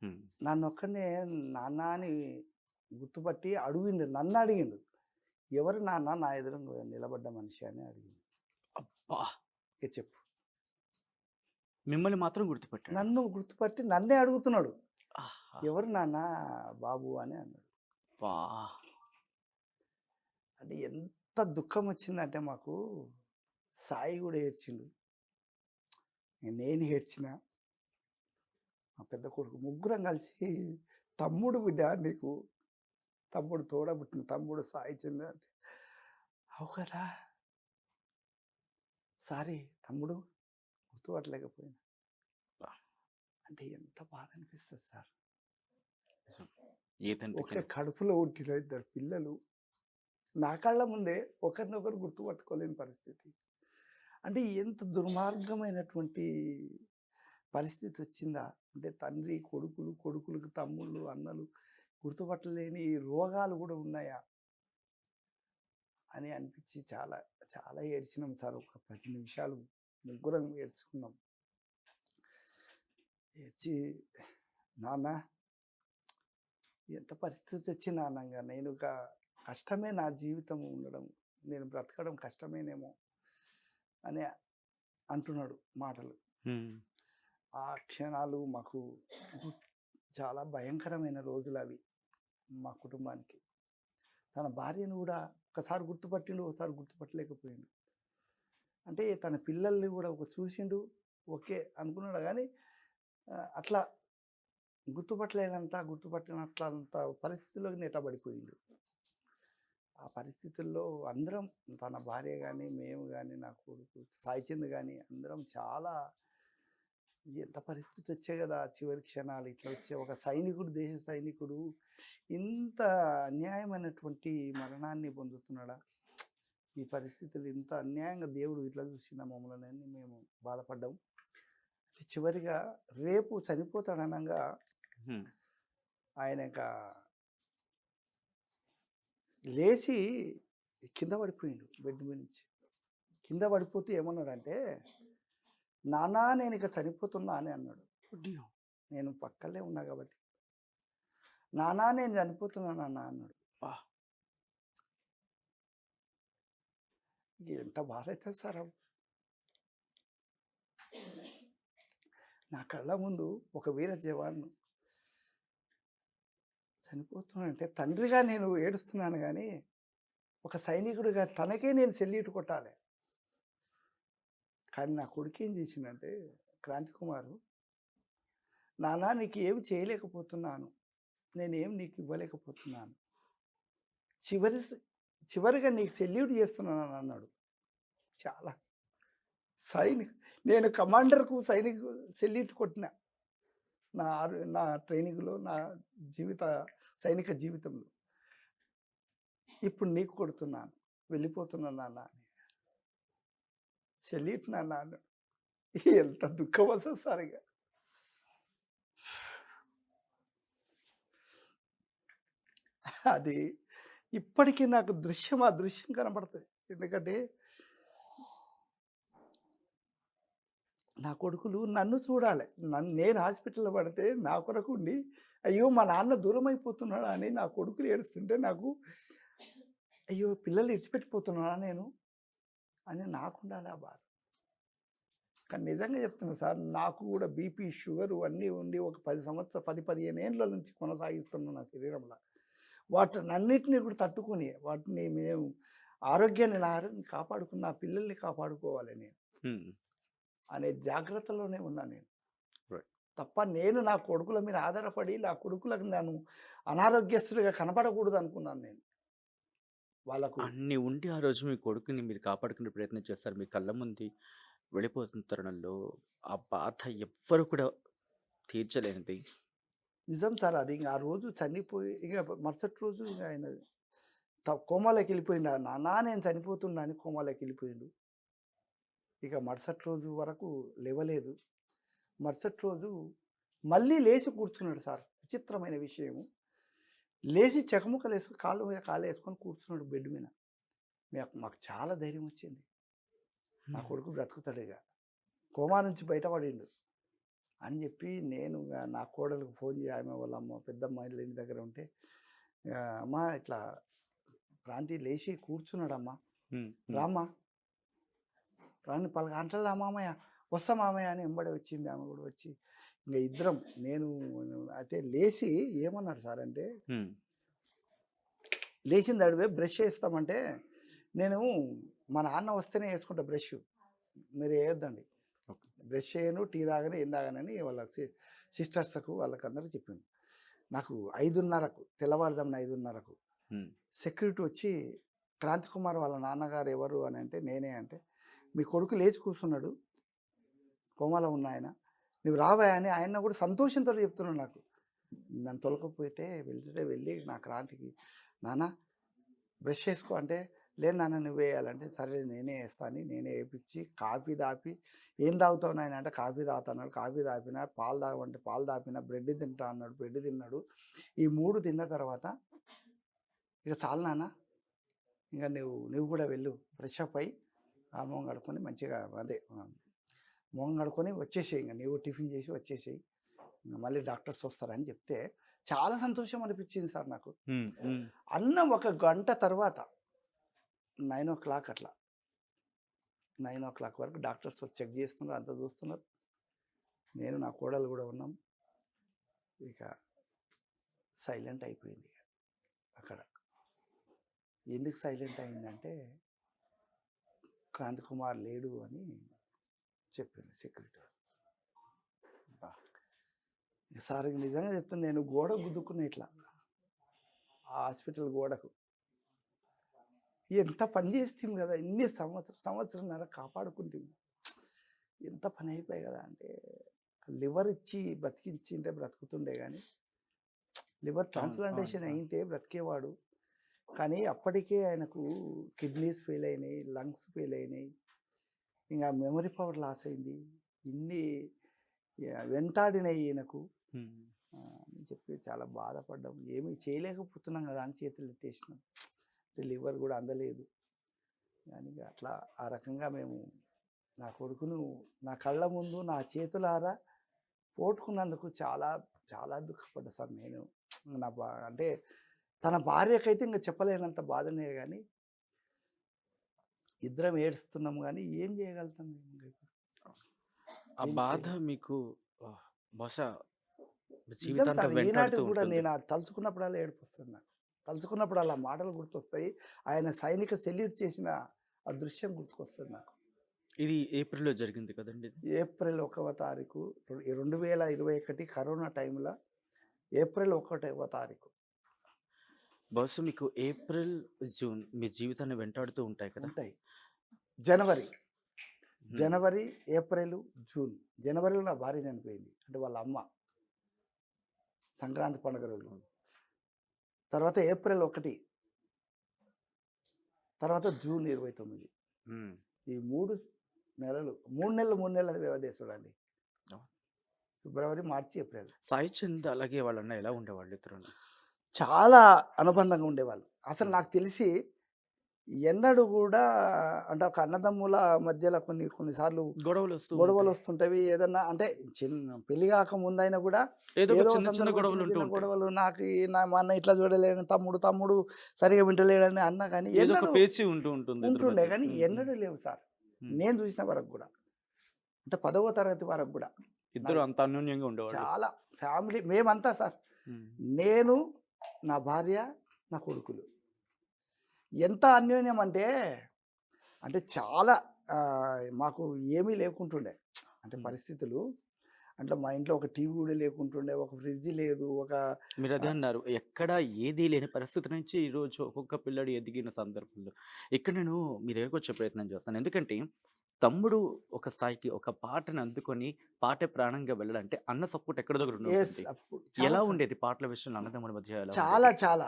హ్మ్. నన్నొక్కడినే నాన్న అని గుర్తుపట్టి అడిగిండు. నన్ను అడిగిండు. ఎవరు నాన్న నా ఎదురుంగా నిలబడ్డ మనిషి అని అడిగిండు. అబ్బా! ఇక చెప్పు. మిమ్మల్ని మాత్రం గుర్తుపట్టాడు. నన్ను గుర్తుపట్టి నన్నే అడుగుతున్నాడు. ఆహా! ఎవరు నాన్న బాబు అని అన్నాడు. అబ్బా! అంటే ఎంత దుఃఖం వచ్చిందంటే మాకు సాయి కూడా ఏడ్చిండు. నేను ఏడ్చిన. మా పెద్ద కొడుకు ముగ్గురం కలిసి తమ్ముడు బిడ్డ నీకు తమ్ముడు తోడబుట్టిన తమ్ముడు సాయి చంద్ర అంటే అవు కదా సారీ తమ్ముడు గుర్తుపట్టలేకపోయినా. అంటే ఎంత బాధ అనిపిస్తుంది సార్. నిజం. ఏ ఒక తండ్రికైనా. కడుపులో పుట్టిన 2 పిల్లలు నా కళ్ళ ముందే ఒకరినొకరు గుర్తుపట్టుకోలేని పరిస్థితి. అంటే ఎంత దుర్మార్గమైనటువంటి పరిస్థితి వచ్చిందా? అంటే తండ్రి కొడుకులకు తమ్ముళ్ళు, అన్నలు గుర్తుపట్టలేని రోగాలు కూడా ఉన్నాయా? అని అనిపించి చాలా, చాలా ఏడ్చినాం సార్. ఒక 10 నిమిషాలు ముగ్గురం ఏడ్చుకున్నాం. ఏడ్చి నాన్న ఎంత పరిస్థితి వచ్చినా అనంగా నేను కష్టమే నా జీవితం ఉండడం, నేను బ్రతకడం కష్టమేనేమో అని అంటున్నాడు మాటలు. హ్మ్. ఆ క్షణాలు మాకు చాలా భయంకరమైన రోజులు అవి మా కుటుంబానికి. తన భార్యను కూడా ఒకసారి గుర్తుపట్టిండు, ఒకసారి గుర్తుపట్టలేకపోయిండు. అంటే తన పిల్లల్ని కూడా చూసిండు, ఓకే అనుకున్నాడు కానీ అట్లా గుర్తుపట్టినట్లంత పరిస్థితిలోకి నెట్టబడిపోయిండు. ఆ పరిస్థితుల్లో అందరం తన భార్య కానీ మేము కానీ నా కొడుకు సాయిచంద్ కానీ అందరం చాలా ఎంత పరిస్థితి వచ్చాయి కదా చివరి క్షణాలు ఇట్లా వచ్చే ఒక సైనికుడు దేశ సైనికుడు ఇంత అన్యాయమైనటువంటి మరణాన్ని పొందుతున్నాడా? ఈ పరిస్థితులు ఇంత అన్యాయంగా దేవుడు ఇట్లా చూసిన మమ్మల్ని అని మేము బాధపడ్డాం. చివరిగా రేపు చనిపోతాడనగా ఆయన లేచి కింద పడిపోయిండు. బెడ్ మీద నుంచి కింద పడిపోతే ఏమన్నాడంటే నానా నేను ఇక చనిపోతున్నా అని అన్నాడు. నేను పక్కనే ఉన్నా కాబట్టి నానా నేను చనిపోతున్నా నాన్న అన్నాడు. ఎంత బాధ అవుతుంది సార్. నా కళ్ళ ముందు ఒక వీర జవాన్ చనిపోతున్నానంటే తండ్రిగా నేను ఏడుస్తున్నాను కానీ ఒక సైనికుడిగా తనకే నేను సెల్యూట్ కొట్టాలి. కానీ నా కొడుకు ఏం చేసిందంటే క్రాంతి కుమారు, నాన్న నీకు ఏం చేయలేకపోతున్నాను, నేనేం నీకు ఇవ్వలేకపోతున్నాను, చివరిగా నీకు సెల్యూట్ చేస్తున్నాను అన్నాడు. చాలా నేను కమాండర్కు సెల్యూట్ కొట్టిన నా ట్రైనింగ్లో, నా సైనిక జీవితంలో. ఇప్పుడు నీకు కొడుతున్నాను, వెళ్ళిపోతున్నాను నాన్న అని. సెల్యూట్ నాన్న అన్నాడు. ఎంత దుఃఖం వస్తుంది సార్. ఇక అది ఇప్పటికీ నాకు ఆ దృశ్యం కనబడుతుంది. ఎందుకంటే నా కొడుకులు నన్ను చూడాలి, నేను హాస్పిటల్లో పడితే నా కొరకు ఉండి అయ్యో మా నాన్న దూరం అయిపోతున్నాడా అని నా కొడుకులు ఏడుస్తుంటే నాకు అయ్యో పిల్లలు ఇడిచిపెట్టిపోతున్నాడా నేను అని నాకు ఉండాలి ఆ బాధ. కానీ నిజంగా చెప్తున్నా సార్, నాకు కూడా బీపీ షుగర్ అన్నీ ఉండి ఒక 10-15 ఏళ్ళ నుంచి కొనసాగిస్తున్నాను నా శరీరంలో. వాటినన్నిటిని కూడా తట్టుకొని వాటిని మేము ఆరోగ్యాన్ని కాపాడుకుని నా పిల్లల్ని కాపాడుకోవాలి నేను అనే జాగ్రత్తలోనే ఉన్నా నేను. తప్ప నేను నా కొడుకుల మీద ఆధారపడి నా కొడుకులకు నేను అనారోగ్యస్తుడిగా కనపడకూడదు అనుకున్నాను నేను. వాళ్ళకు అన్ని ఉండి ఆ రోజు మీ కొడుకుని మీరు కాపాడుకునే ప్రయత్నం చేస్తారు. మీ కళ్ళ ముందు వెళ్ళిపోతున్న తరుణంలో ఆ బాధ ఎవ్వరు కూడా తీర్చలేనిది. నిజం సార్. అది ఆ రోజు చనిపోయి ఇక మరుసటి రోజు ఇక ఆయన కోమాలోకి వెళ్ళిపోయిండు. నాన్న నేను చనిపోతున్నా అని కోమాలోకి వెళ్ళిపోయిండు. ఇక మరుసటి రోజు వరకు లేవలేదు. మరుసటి రోజు మళ్ళీ లేచి కూర్చున్నాడు సార్. విచిత్రమైన విషయము, లేచి చెకముక్కలు వేసుకుని కాళ్ళు మీద కాళ్ళు వేసుకొని కూర్చున్నాడు బెడ్ మీద. మాకు చాలా ధైర్యం వచ్చింది, నా కొడుకు బ్రతుకుతాడు, ఇక కోమా నుంచి బయటపడిండు అని చెప్పి నేను నా కోడలకు ఫోన్ చేయి, ఆమె వాళ్ళ అమ్మ పెద్దమ్మ ఇంటి దగ్గర ఉంటే, అమ్మ ఇట్లా క్రాంతి లేచి కూర్చున్నాడమ్మా, రామ్మా రాని గంటలు మామయ్య వస్తా మామయ్య అని వెంబడి వచ్చింది. ఆమె కూడా వచ్చి ఇంకా ఇద్దరం నేను అయితే లేచి ఏమన్నాడు సార్ అంటే, లేచింది అడివే బ్రష్ వేస్తామంటే నేను మా నాన్న వస్తేనే వేసుకుంటా బ్రష్, మీరు వేయొద్దండి, బ్రష్ చేయను, టీ తాగని ఏం తాగనని వాళ్ళ సిస్టర్స్కు వాళ్ళకందరూ చెప్పిండు. నాకు 5:30కు తెల్లవారుజామున 5:30కు సెక్యూరిటీ వచ్చి, క్రాంతి కుమార్ వాళ్ళ నాన్నగారు ఎవరు అని అంటే నేనే అంటే, మీ కొడుకు లేచి కూర్చున్నాడు కోమాలో ఉన్న ఆయన, నువ్వు రావా అని ఆయన కూడా సంతోషంతో చెప్తున్నాడు. నాకు నన్ను తొలకపోతే వెళ్ళి నా క్రాంతికి, నాన్న బ్రష్ వేసుకో అంటే, లేదు నాన్న నువ్వు వేయాలంటే, సరే నేనే వేస్తాను, నేనే వేయించి కాఫీ దాపి, ఏం తాగుతావు నాయన అంటే కాఫీ తాగుతున్నాడు, కాఫీ తాపిన, పాలు తాగమంటే పాలు తాపిన, బ్రెడ్ తింటా అన్నాడు, బ్రెడ్ తిన్నాడు. ఈ 3 తిన్న తర్వాత ఇక చాలు నాన్న, ఇంకా నువ్వు కూడా వెళ్ళు, ఫ్రెష్ అప్ అయ్యి మొహం కడుక్కొని మంచిగా మొహం కడుక్కొని వచ్చేసేయి, ఇంకా నువ్వు టిఫిన్ చేసి వచ్చేసేయి, మళ్ళీ డాక్టర్స్ వస్తారని చెప్తే చాలా సంతోషం అనిపించింది సార్ నాకు. అన్న 1 గంట తర్వాత 9 o'clock అట్లా 9 o'clock వరకు డాక్టర్స్ చెక్ చేస్తున్నారు, అంతా చూస్తున్నారు. నేను నా కోడలు కూడా ఉన్నాం. ఇక సైలెంట్ అయిపోయింది అక్కడ. ఎందుకు సైలెంట్ అయిందంటే క్రాంతి కుమార్ లేడు అని చెప్పింది సెక్యూరిటీ. సార్ నిజంగా చెప్తాను, నేను గోడ గుద్దుకున్నా ఇట్లా, ఆ హాస్పిటల్ గోడకు. ఎంత పని చేస్తాం కదా, ఇన్ని సంవత్సరంన్నర కాపాడుకుంటాం, ఎంత పని అయిపోయాయి కదా అంటే, లివర్ ఇచ్చి బతికించింటే బ్రతుకుతుండే, కానీ లివర్ ట్రాన్స్ప్లాంటేషన్ అయింటే బ్రతికేవాడు. కానీ అప్పటికే ఆయనకు కిడ్నీస్ ఫెయిల్ అయినాయి, లంగ్స్ ఫెయిల్ అయినాయి, ఇంకా మెమరీ పవర్ లాస్ అయింది, ఇన్ని వెంటాడినాయి ఈయనకు అని చెప్పి చాలా బాధపడ్డాం. ఏమీ చేయలేకపోతున్నాం కదా అని చేతులు ఎత్తేసినాం. లివర్ కూడా అందలేదు. కానీ అట్లా ఆ రకంగా మేము నా కొడుకును నా కళ్ళ ముందు నా చేతులారా పోట్టుకున్నందుకు చాలా చాలా దుఃఖపడ్డా సార్. నేను అంటే తన భార్యకైతే ఇంకా చెప్పలేనంత బాధనే, కానీ ఇద్దరం ఏడుస్తున్నాము, కానీ ఏం చేయగలుగుతాం మేము. ఆ ఏం బాధ చేయలేం. మీకు బహుశా నిజం జీవితాంతం సార్. వెంటాడుతూ ఈనాటికి గూడా ఉంటుంది. నేను అది తలుచుకున్నప్పుడల్లా ఏడుపొస్తది నాకు. తలుచుకున్నప్పుడల్లా ఆ మాటలు గుర్తొస్తాయి. ఆయన సైనిక సెల్యూట్ చేసిన ఆ దృశ్యం గుర్తుకొస్తది నాకు. ఇది ఏప్రిల్‌లో జరిగింది కదండీ ఇది? ఏప్రిల్ 1వ తారీఖు 2021 కరోనా టైంలో ఏప్రిల్ 1వ తారీఖు బహుశా మీకు ఏప్రిల్, జూన్ మీ జీవితాన్ని వెంటాడుతూ ఉంటాయి కదా? ఉంటాయి. జనవరి, హ్మ్. జనవరి, ఏప్రిల్, జూన్. జనవరిలో నా భార్య చనిపోయింది. అంటే వాళ్ళ అమ్మ. సంక్రాంతి పండుగ రోజు. తర్వాత ఏప్రిల్ 1, తర్వాత జూన్ 29. హ్మ్. ఈ 3 నెలలు 3 నెలల వ్యవధి చూడండి. అవును. ఫిబ్రవరి, మార్చి, ఏప్రిల్. సాయి చంద్ అలాగే వాళ్ళ అన్న ఎలా ఉండేవాళ్ళు ఇద్దరును? చాలా అనుబంధంగా ఉండేవాళ్ళు. అసలు హ్మ్. నాకు తెలిసి ఎన్నడూ గూడా అంటే ఒక అన్నదమ్ముల మధ్యలో కొన్ని సార్లు గొడవలొస్తూ గొడవలు ఉంటాయి. వస్తుంటవి. ఏదన్నా అంటే పెళ్లి కాక ముందైనా గూడా ఏదో ఒక ఏదో చిన్న చిన్న సందర్భం చిన్న గొడవలుంటూ చిన్న ఉంటాయి. గొడవలు నాకు మా అన్న ఇట్లా చూడలేడు, తమ్ముడు సరిగ్గా వింటలేడని అన్నా కానీ ఏదో ఒక ఎన్నడూ పేచీ ఉంటూ ఉంటుంది ఇద్దరి ఉంటుండే మధ్య. కానీ హ్మ్. హ్మ్. ఎన్నడూ లేవు సార్. హ్మ్. నేను చూసిన వరకు గూడా. అంటే 10వ తరగతి వరకు గూడా. ఇద్దరు నాకు అంత అన్యోన్యంగా ఉండేవాళ్ళు. చాలా ఫ్యామిలీ మేమంతా సార్. హ్మ్. నేను, నా భార్య, నా కొడుకులు. ఎంత అన్యోన్యం అంటే, అంటే చాలా మాకు ఏమీ లేకుంటుండే. అంటే హ్మ్. పరిస్థితులు అంటే మా ఇంట్లో ఒక టీవీ గూడా లేకుంటుండే, ఒక ఫ్రిడ్జ్ లేదు, ఒక మీరదే ఆహ్, అన్నారు. ఎక్కడ ఏదీ లేని పరిస్థితి నుంచి ఈరోజు ఒక్కొక్క పిల్లాడు ఎదిగిన సందర్భంలో. ఇక్కడ నేను మీ దగ్గరకొచ్చే ప్రయత్నం చేస్తాను. ఎందుకంటే, తమ్ముడు ఒక స్థాయికి ఒక పాటని అందుకొని, పాటే ప్రాణంగా వెళ్ళాలంటే అన్న సపోర్ట్ ఎక్కడో దగ్గర యెస్. ఉండుంటుంది. అప్పుడు చాలా ఎలా ఉండేది పాటల విషయంలో అన్నదమ్ముల మధ్య ఎలా చాలా ఉండేది? చాలా.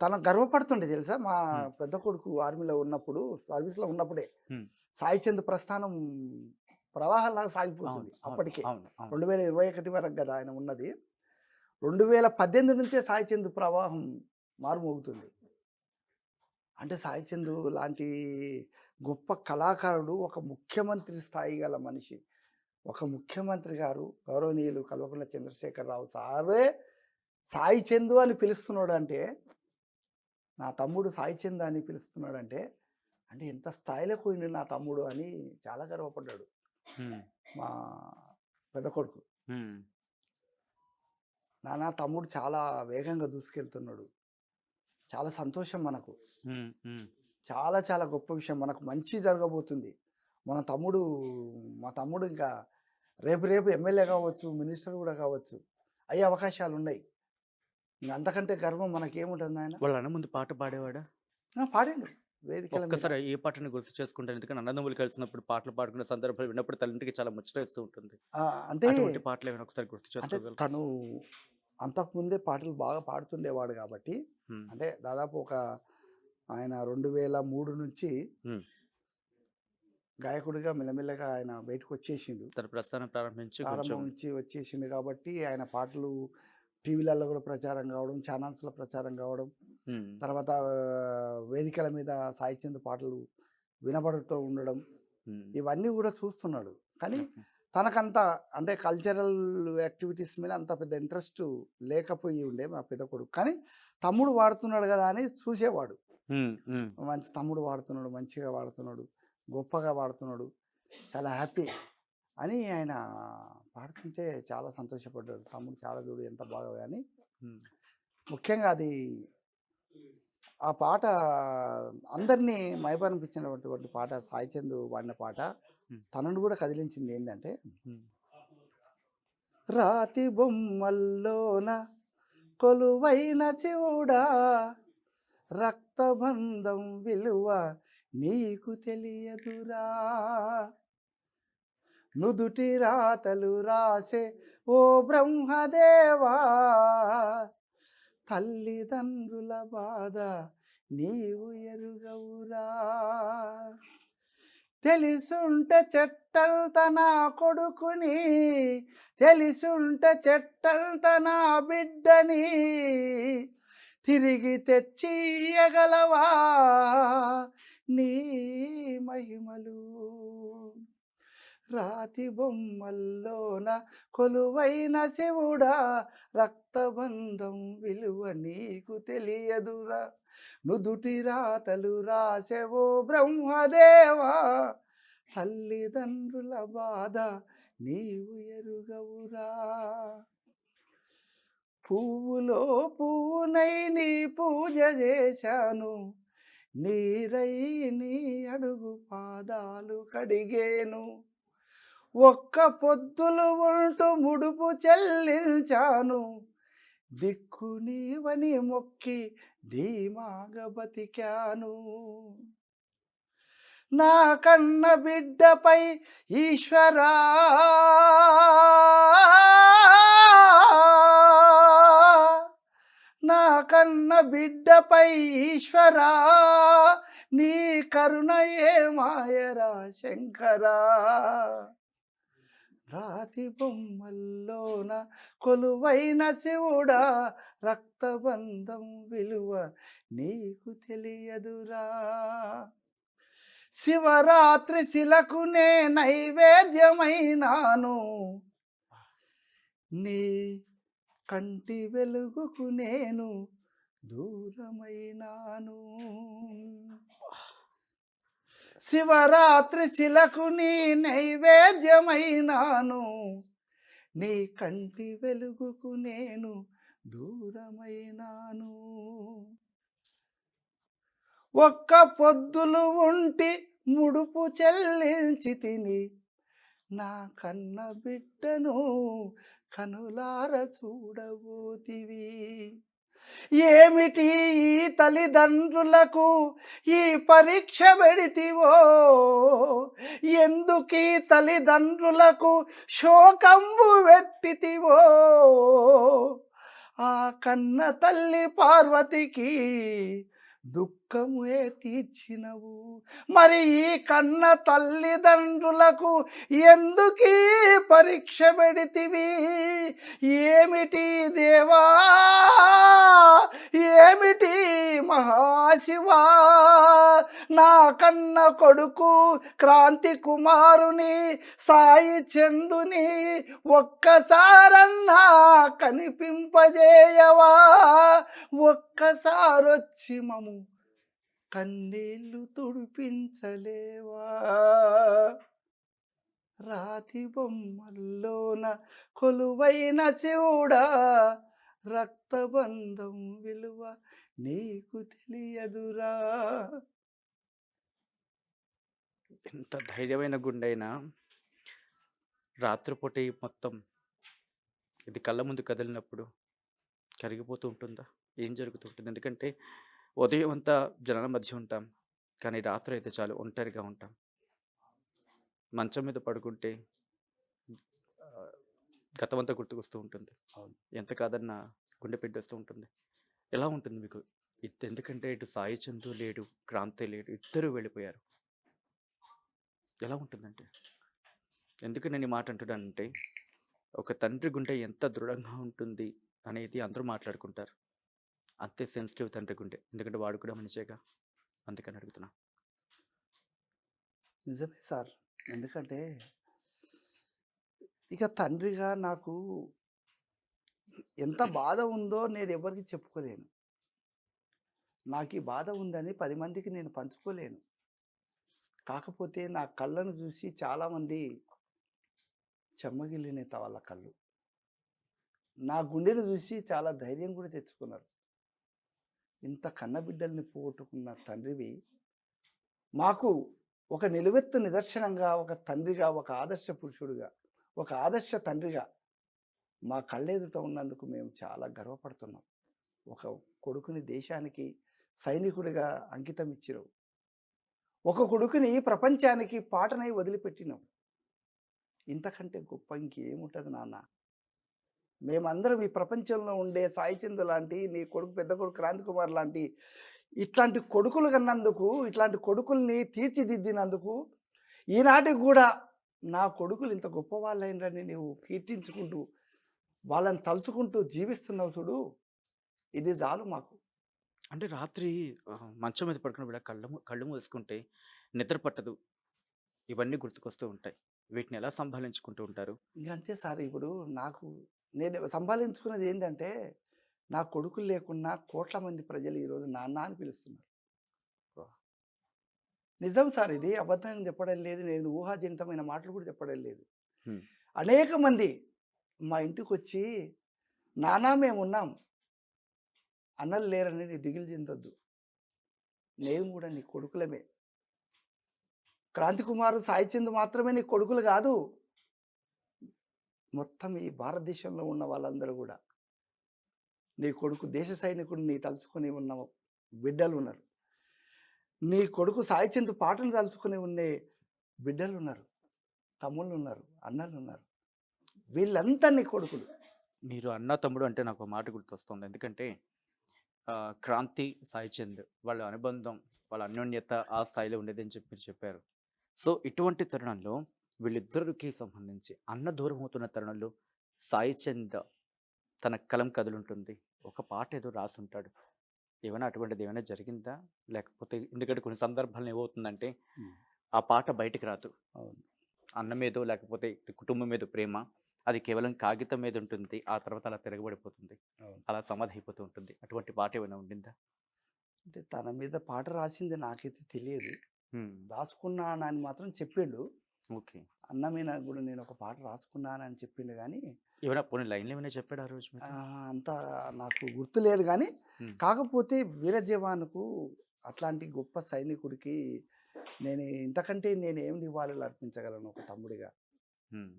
తను గర్వపడుతుండే తెలుసా? మా హ్మ్. పెద్ద కొడుకు ఆర్మీలో ఉన్నప్పుడు, సర్వీస్‌లో ఉన్నప్పుడే. హ్మ్. సాయి చంద్ ప్రస్థానం ప్రవాహంలాగా అవును. సాగిపోతుంది అవును. అప్పటికే. అవును. అవును. 2021 వరకు గదా ఆయన ఉన్నది. 2018 నుంచే సాయి చంద్ ప్రవాహం మారుమోగుతుంది. అంటే సాయి చంద్ లాంటి గొప్ప కళాకారుడు, ఒక ముఖ్యమంత్రి స్థాయి గల మనిషి. ఒక ముఖ్యమంత్రి గారు గౌరవనీయులు కల్వకుంట్ల చంద్రశేఖరరావు సారే సాయి చందు అని పిలుస్తున్నాడంటే, నా తమ్ముడు సాయి చంద్ అని పిలుస్తున్నాడంటే, అంటే ఎంత స్థాయిలోకి పోయిండు నా తమ్ముడు అని చాలా గర్వపడ్డాడు హ్మ్. మా పెద్ద కొడుకు. హ్మ్. నా తమ్ముడు చాలా వేగంగా దూసుకెళ్తున్నాడు. చాలా సంతోషం మనకు. హ్మ్. హ్మ్. చాలా చాలా గొప్ప విషయం. మనకు మంచి జరగబోతుంది. మన తమ్ముడు మా తమ్ముడు ఇంకా రేపు ఎమ్మెల్యే కావచ్చు, మినిస్టర్ గూడా కావచ్చు. అయ్యే అవకాశాలున్నాయి. ఇంక అంతకంటే గర్వం మనకేముంటుంది నాయన. వాళ్ళ అన్న ముందు పాట పాడేవాడా? పాడిండు వేదికల మీద. ఒక్కసారి ఏ పాటని గుర్తు చేసుకుంటారు? ఎందుకంటే అన్నదమ్ములు కలిసినప్పుడు పాటలు పాడుకునే సందర్భాలు విన్నప్పుడు తల్లింటికి చాలా ముచ్చటేస్తూ ఉంటుంది. అంటే, అటువంటి పాటలేమైనా ఒకసారి గుర్తు అంటే చేసుకోగలరా? తను అంతకుముందే పాటలు బాగా పాడుతుండేవాడు గాబట్టి, హ్మ్. అంటే దాదాపు ఆయన 2003 నుంచి హ్మ్. గాయకుడిగా మెల్లమెల్లగా ఆయన బయటకొచ్చేసిండు. తన ప్రస్థానం ప్రారంభించి కొంచెం ప్రారంభం నుంచి వచ్చేసిండు కాబట్టి ఆయన పాటలు టీవీలలో కూడా ప్రచారం కావడం, ఛానల్స్‌లో ప్రచారం కావడం, హ్మ్. తర్వాత వేదికల మీద సాయి చంద్ పాటలు వినబడుతూ ఉండడం, హ్మ్. ఇవన్నీ కూడా చూస్తున్నాడు. కానీ ఓకే. తనకంత అంటే కల్చరల్ యాక్టివిటీస్ మీద అంత పెద్ద ఇంట్రెస్ట్ లేకపోయి ఉండే మా పెద్ద కొడుకు. కానీ తమ్ముడు వాడుతున్నాడు కదా అని చూసేవాడు. హ్మ్. హ్మ్. మంచి తమ్ముడు వాడుతున్నాడు, మంచిగా వాడుతున్నాడు, గొప్పగా వాడుతున్నాడు, చాలా హ్యాపీ అని ఆయన పాడుతుంటే చాలా సంతోషపడ్డాడు. తమ్ముడు చాలా చూడు ఎంత బాగా అని. హ్మ్. ముఖ్యంగా అది ఆ పాట అందరినీ మైమరిపించినటువంటి పాట. సాయి చంద్ పాడిన పాట. హ్మ్. తనను కూడా కదిలించింది ఏందంటే, హ్మ్. రాతి బొమ్మల్లోన కొలువైన శివుడా, రక్తబంధం విలువ నీకు తెలియదురా, నుదుటి రాతలు రాసే ఓ బ్రహ్మదేవా, తల్లిదండ్రుల బాధ నీవు ఎరుగవురా, తెలిసుంటే చెట్టంత నా కొడుకుని, తెలిసుంటే చెట్టంత నా బిడ్డని, తిరిగి తెచ్చియగలవా నీ మహిమలు, రాతి బొమ్మల్లోన కొలువైన శివుడా, రక్తబంధం విలువ నీకు తెలియదురా, నుదుటి రాతలు రాసెవో బ్రహ్మదేవా, తల్లిదండ్రుల బాధ నీవు ఎరుగవురా. పువ్వులో పువ్వునై నీ పూజ చేశాను, నీరై నీ అడుగు పాదాలు కడిగేను. ఒక్క పొద్దులు ఉంటూ ముడుపు చెల్లించాను, దిక్కు నీవని మొక్కి ధీమాగా బతికాను. నా కన్న బిడ్డపై ఈశ్వరా నా కన్న బిడ్డపై ఈశ్వరా, నీ కరుణ ఏ మాయరా శంకరా. రాతి బొమ్మల్లోన కొలువైన శివుడా, రక్తబంధం విలువ నీకు తెలియదురా. శివరాత్రి శిలకునే నైవేద్యమైనాను, నీ కంటి వెలుగుకు నేను దూరమైనాను. శివరాత్రి శిలకు నీ నైవేద్యమైనాను, నీ కంటి వెలుగుకు నేను దూరమైనాను. ఒక్క పొద్దులు ఉంటి ముడుపు చెల్లించి తిని, నా కన్న బిడ్డను కనులార చూడబోతివి. ఏమిటి ఈ తల్లిదండ్రులకు ఈ పరీక్ష పెడితివో, ఎందుకీ తల్లిదండ్రులకు శోకంబు పెట్టితివో. ఆ కన్న తల్లి పార్వతికి దుఃఖమే తీర్చినవు, మరి ఈ కన్న తల్లిదండ్రులకు ఎందుకీ పరీక్ష పెడితివి. ఏమిటి దేవా, ఏమిటి మహాశివా. నా కన్న కొడుకు క్రాంతి కుమారుని సాయి చందుని ఒక్కసారన్నా కనిపింపజేయవా. ఒక్కసారొచ్చి మము కన్నీళ్ళు తుడిపించలేవా. రాతి బొమ్మల్లోన కొలువైన శివుడా, రక్తబంధం విలువ నీకు తెలియదురా. ఎంత ధైర్యమైన గుండైనా రాత్రిపూట ఈ మొత్తం ఇది కళ్ళ ముందు కదిలినప్పుడు కరిగిపోతూ ఉంటుందా? ఏం జరుగుతుంటుంది? ఎందుకంటే ఉదయం అంతా జనాల మధ్య ఉంటాం, కానీ రాత్రి అయితే చాలు ఒంటరిగా ఉంటాం. మంచం మీద పడుకుంటే ఆ, గతమంతా గుర్తుకొస్తూ ఉంటుంది. అవును. ఎంత కాదన్నా గుండె పిండేస్తూ ఉంటుంది. ఎలా ఉంటుంది మీకు? ఎందుకంటే ఇటు సాయి చందు లేడు, క్రాంతి లేడు, ఇద్దరు వెళ్ళిపోయారు. ఎలా ఉంటుందంటే, ఎందుకు నేను ఈ మాట అంటున్నానంటే, ఒక తండ్రి గుండె ఎంత దృఢంగా ఉంటుంది అనేది అందరూ మాట్లాడుకుంటారు. అంతే సెన్సిటివ్ తండ్రి గుండె, ఎందుకంటే వాడు కూడా మనిషేగా. అందుకని అడుగుతున్నా. నిజమే సార్. ఎందుకంటే ఇక తండ్రిగా నాకు ఎంత బాధ ఉందో నేను ఎవరికి చెప్పుకోలేను. నాకు ఈ బాధ ఉందని 10 మందికి నేను పంచుకోలేను. కాకపోతే నా కళ్ళను చూసి చాలామంది చెమ్మగిల్లినేత వాళ్ళ కళ్ళు. నా గుండెను చూసి చాలా ధైర్యం కూడా తెచ్చుకున్నారు. ఇంత కన్నబిడ్డల్ని పోగొట్టుకున్న తండ్రివి మాకు ఒక నిలువెత్తు నిదర్శనంగా, ఒక తండ్రిగా, ఒక ఆదర్శ పురుషుడిగా, ఒక ఆదర్శ తండ్రిగా మా కళ్ళెదుట ఉన్నందుకు మేము చాలా గర్వపడుతున్నాం. ఒక కొడుకుని దేశానికి సైనికుడిగా అంకితం ఇచ్చినావు, ఒక కొడుకుని ప్రపంచానికి పాటనై వదిలిపెట్టినావు. ఇంతకంటే గొప్ప ఇంకేముంటుంది నాన్న? మేమందరం ఈ ప్రపంచంలో ఉండే సాయి చందు లాంటి, నీ కొడుకు పెద్ద కొడుకు క్రాంతి కుమార్ లాంటి ఇట్లాంటి కొడుకులు కన్నందుకు, ఇట్లాంటి కొడుకుల్ని తీర్చిదిద్దినందుకు ఈనాటికి కూడా నా కొడుకులు ఇంత గొప్ప వాళ్ళైనని నువ్వు కీర్తించుకుంటూ వాళ్ళని తలుచుకుంటూ జీవిస్తున్నావు చూడు, ఇది చాలు మాకు. అంటే రాత్రి మంచం మీద పడుకున్నప్పుడు కళ్ళు మూసుకుంటే నిద్ర పట్టదు, ఇవన్నీ గుర్తుకొస్తూ ఉంటాయి. వీటిని ఎలా సంభాళించుకుంటూ ఉంటారు? ఇంకంతే సార్. ఇప్పుడు నేను సంపాదించుకున్నది ఏంటంటే, నా కొడుకులు లేకున్నా కోట్ల మంది ప్రజలు ఈరోజు నాన్న అని పిలుస్తున్నారు. నిజం సార్, ఇది అబద్ధం చెప్పడం లేదు, నేను ఊహాజనితమైన మాటలు కూడా చెప్పడం లేదు. అనేక మంది మా ఇంటికి వచ్చి, నానా మేమున్నాం, అన్నలు లేరని నీ దిగులు చెందొద్దు, మేము కూడా నీ కొడుకులమే. క్రాంతి కుమార్, సాయి చంద్ మాత్రమే నీ కొడుకులు కాదు, మొత్తం ఈ భారతదేశంలో ఉన్న వాళ్ళందరూ కూడా నీ కొడుకు దేశ సైనికుడిని తలుచుకొని ఉన్న బిడ్డలు ఉన్నారు. నీ కొడుకు సాయి చంద్ పాటను తలుచుకొని ఉండే బిడ్డలు ఉన్నారు, తమ్ముళ్ళు ఉన్నారు, అన్నలు ఉన్నారు. వీళ్ళంతా నీ కొడుకులు. మీరు అన్న తమ్ముడు అంటే నాకు ఒక మాట గుర్తొస్తుంది. ఎందుకంటే క్రాంతి, సాయి చంద్ వాళ్ళ అనుబంధం, వాళ్ళ అన్యోన్యత ఆ స్థాయిలో ఉండేదని చెప్పి మీరు చెప్పారు. సో ఇటువంటి తరుణంలో వీళ్ళిద్దరికి సంబంధించి అన్న దూరం అవుతున్న తరుణంలో సాయి చంద్ తన కలం కదులుంటుంది, ఒక పాట ఏదో రాసుంటాడు. ఏమైనా అటువంటిది ఏమైనా జరిగిందా? లేకపోతే ఎందుకంటే కొన్ని సందర్భాల్లో ఏమవుతుందంటే ఆ పాట బయటికి రాదు. అన్న మీదో లేకపోతే కుటుంబం మీద ప్రేమ అది కేవలం కాగితం మీద ఉంటుంది, ఆ తర్వాత అలా తిరగబడిపోతుంది, అలా సమాధి అయిపోతూ ఉంటుంది. అటువంటి పాట ఏమైనా ఉండిందా? అంటే తన మీద పాట రాసింది నాకైతే తెలియదు. రాసుకున్నానని మాత్రం చెప్పిండు. ఓకే. అన్న మీద కూడా నేను ఒక పాట రాసుకున్నానని చెప్పిండు, కానీ ఏమైనా పోనీ లైన్లు ఏమైనా చెప్పాడు ఆ రోజు మీకు? అంత నాకు గుర్తులేదు. కానీ మ్మ్. కాకపోతే వీర జవానుకు, అట్లాంటి గొప్ప సైనికుడికి నేను ఇంతకంటే నేను ఏం నివాళులు అర్పించగలను ఒక తమ్ముడిగా?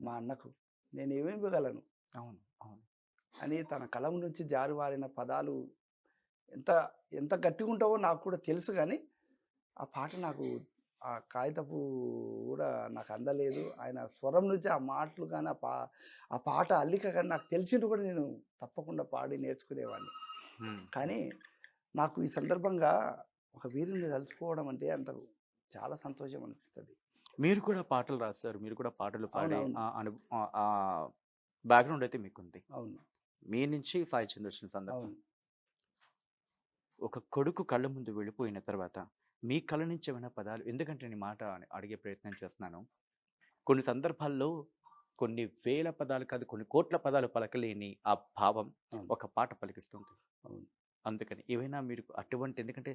మా అన్నకు నేను ఏమేమి ఇవ్వగలను అవును అవును. అని తన కలం నుంచి జారువారిన పదాలు ఎంత ఎంత గట్టిగా ఉంటావో నాకు కూడా తెలుసు. కానీ ఆ పాట నాకు, ఆ కాగితపు కూడా నాకు అందలేదు. ఆయన స్వరం నుంచి ఆ మాటలు కానీ ఆ పాట అల్లిక కానీ నాకు తెలిసింటూ కూడా నేను తప్పకుండా పాడి నేర్చుకునేవాడిని. కానీ నాకు ఈ సందర్భంగా ఒక వీరుని తలుచుకోవడం అంటే అంత చాలా సంతోషం అనిపిస్తుంది. మీరు కూడా పాటలు రాస్తారు, మీరు కూడా పాటలు పాడే అవునవును. బ్యాక్గ్రౌండ్ అయితే మీకుంది. అవును మీ నుంచి సాయి చంద్ వచ్చిన సందర్భం. అవును. ఒక కొడుకు కళ్ళ ముందు వెళ్ళిపోయిన తర్వాత మీ కళ్ళ నుంచి ఏమైనా పదాలు, ఎందుకంటే నేను మాట అడిగే ప్రయత్నం చేస్తున్నాను. కొన్ని సందర్భాల్లో కొన్ని వేల పదాలు కాదు, కొన్ని కోట్ల పదాలు పలకలేని ఆ భావం అవును. ఒక పాట పలికిస్తుంది. అవును. అందుకని ఏవైనా మీరు అటువంటి, ఎందుకంటే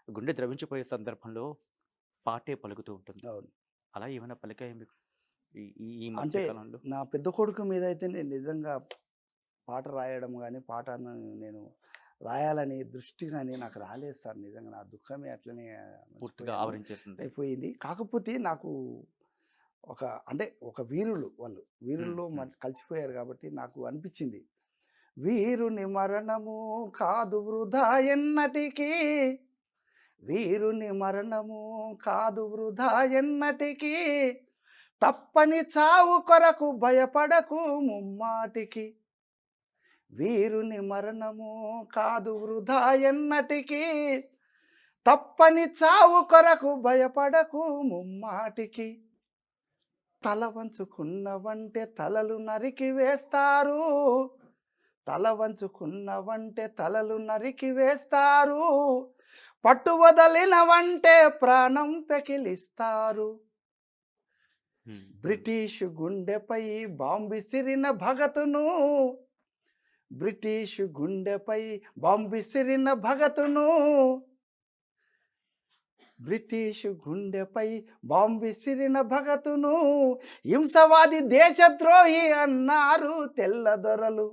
గుండె ద్రవించిపోయే సందర్భంలో పాటే పలుకుతూ ఉంటుంది, అవును. అలా ఏమైనా పలికాయి మీకు ఈ ఈ ఈ అంటే మధ్య కాలంలో? నా పెద్ద కొడుకు మీద అయితే నేను నిజంగా పాట రాయడం కానీ, పాటను నేను రాయాలని దృష్టి కానీ నాకు రాలేదు సార్. నిజంగా నా దుఃఖమే అట్లనే పూర్తిగా మర్చిపోయాను, ఆవరించేసింది. అయిపోయింది. కాకపోతే నాకు అంటే ఒక వీరులు, వాళ్ళు వీరుల్లో కలిసిపోయారు కాబట్టి నాకు అనిపించింది, వీరుని మరణము కాదు వృధా ఎన్నటికీ, వీరుని మరణము కాదు వృధా ఎన్నటికీ, తప్పని చావు కొరకు భయపడకు ముమ్మాటికి, వీరుని మరణము కాదు వృధా ఎన్నటికీ, తప్పని చావు కొరకు భయపడకు ముమ్మాటికి, తల వంచుకున్నవంటే తలలు నరికి వేస్తారు, తల వంచుకున్నవంటే తలలు నరికి వేస్తారు, పట్టు వదలినవంటే ప్రాణం పెకిలిస్తారు, బ్రిటిష్ గుండెపై బాంబిసిరిన భగతును, బ్రిటిష్ గుండెపై బాంబిసిరిన భగతును, బ్రిటిష్ గుండెపై బాంబిసిరిన భగతును, హింసవాది దేశద్రోహి అన్నారు తెల్లదొరలు,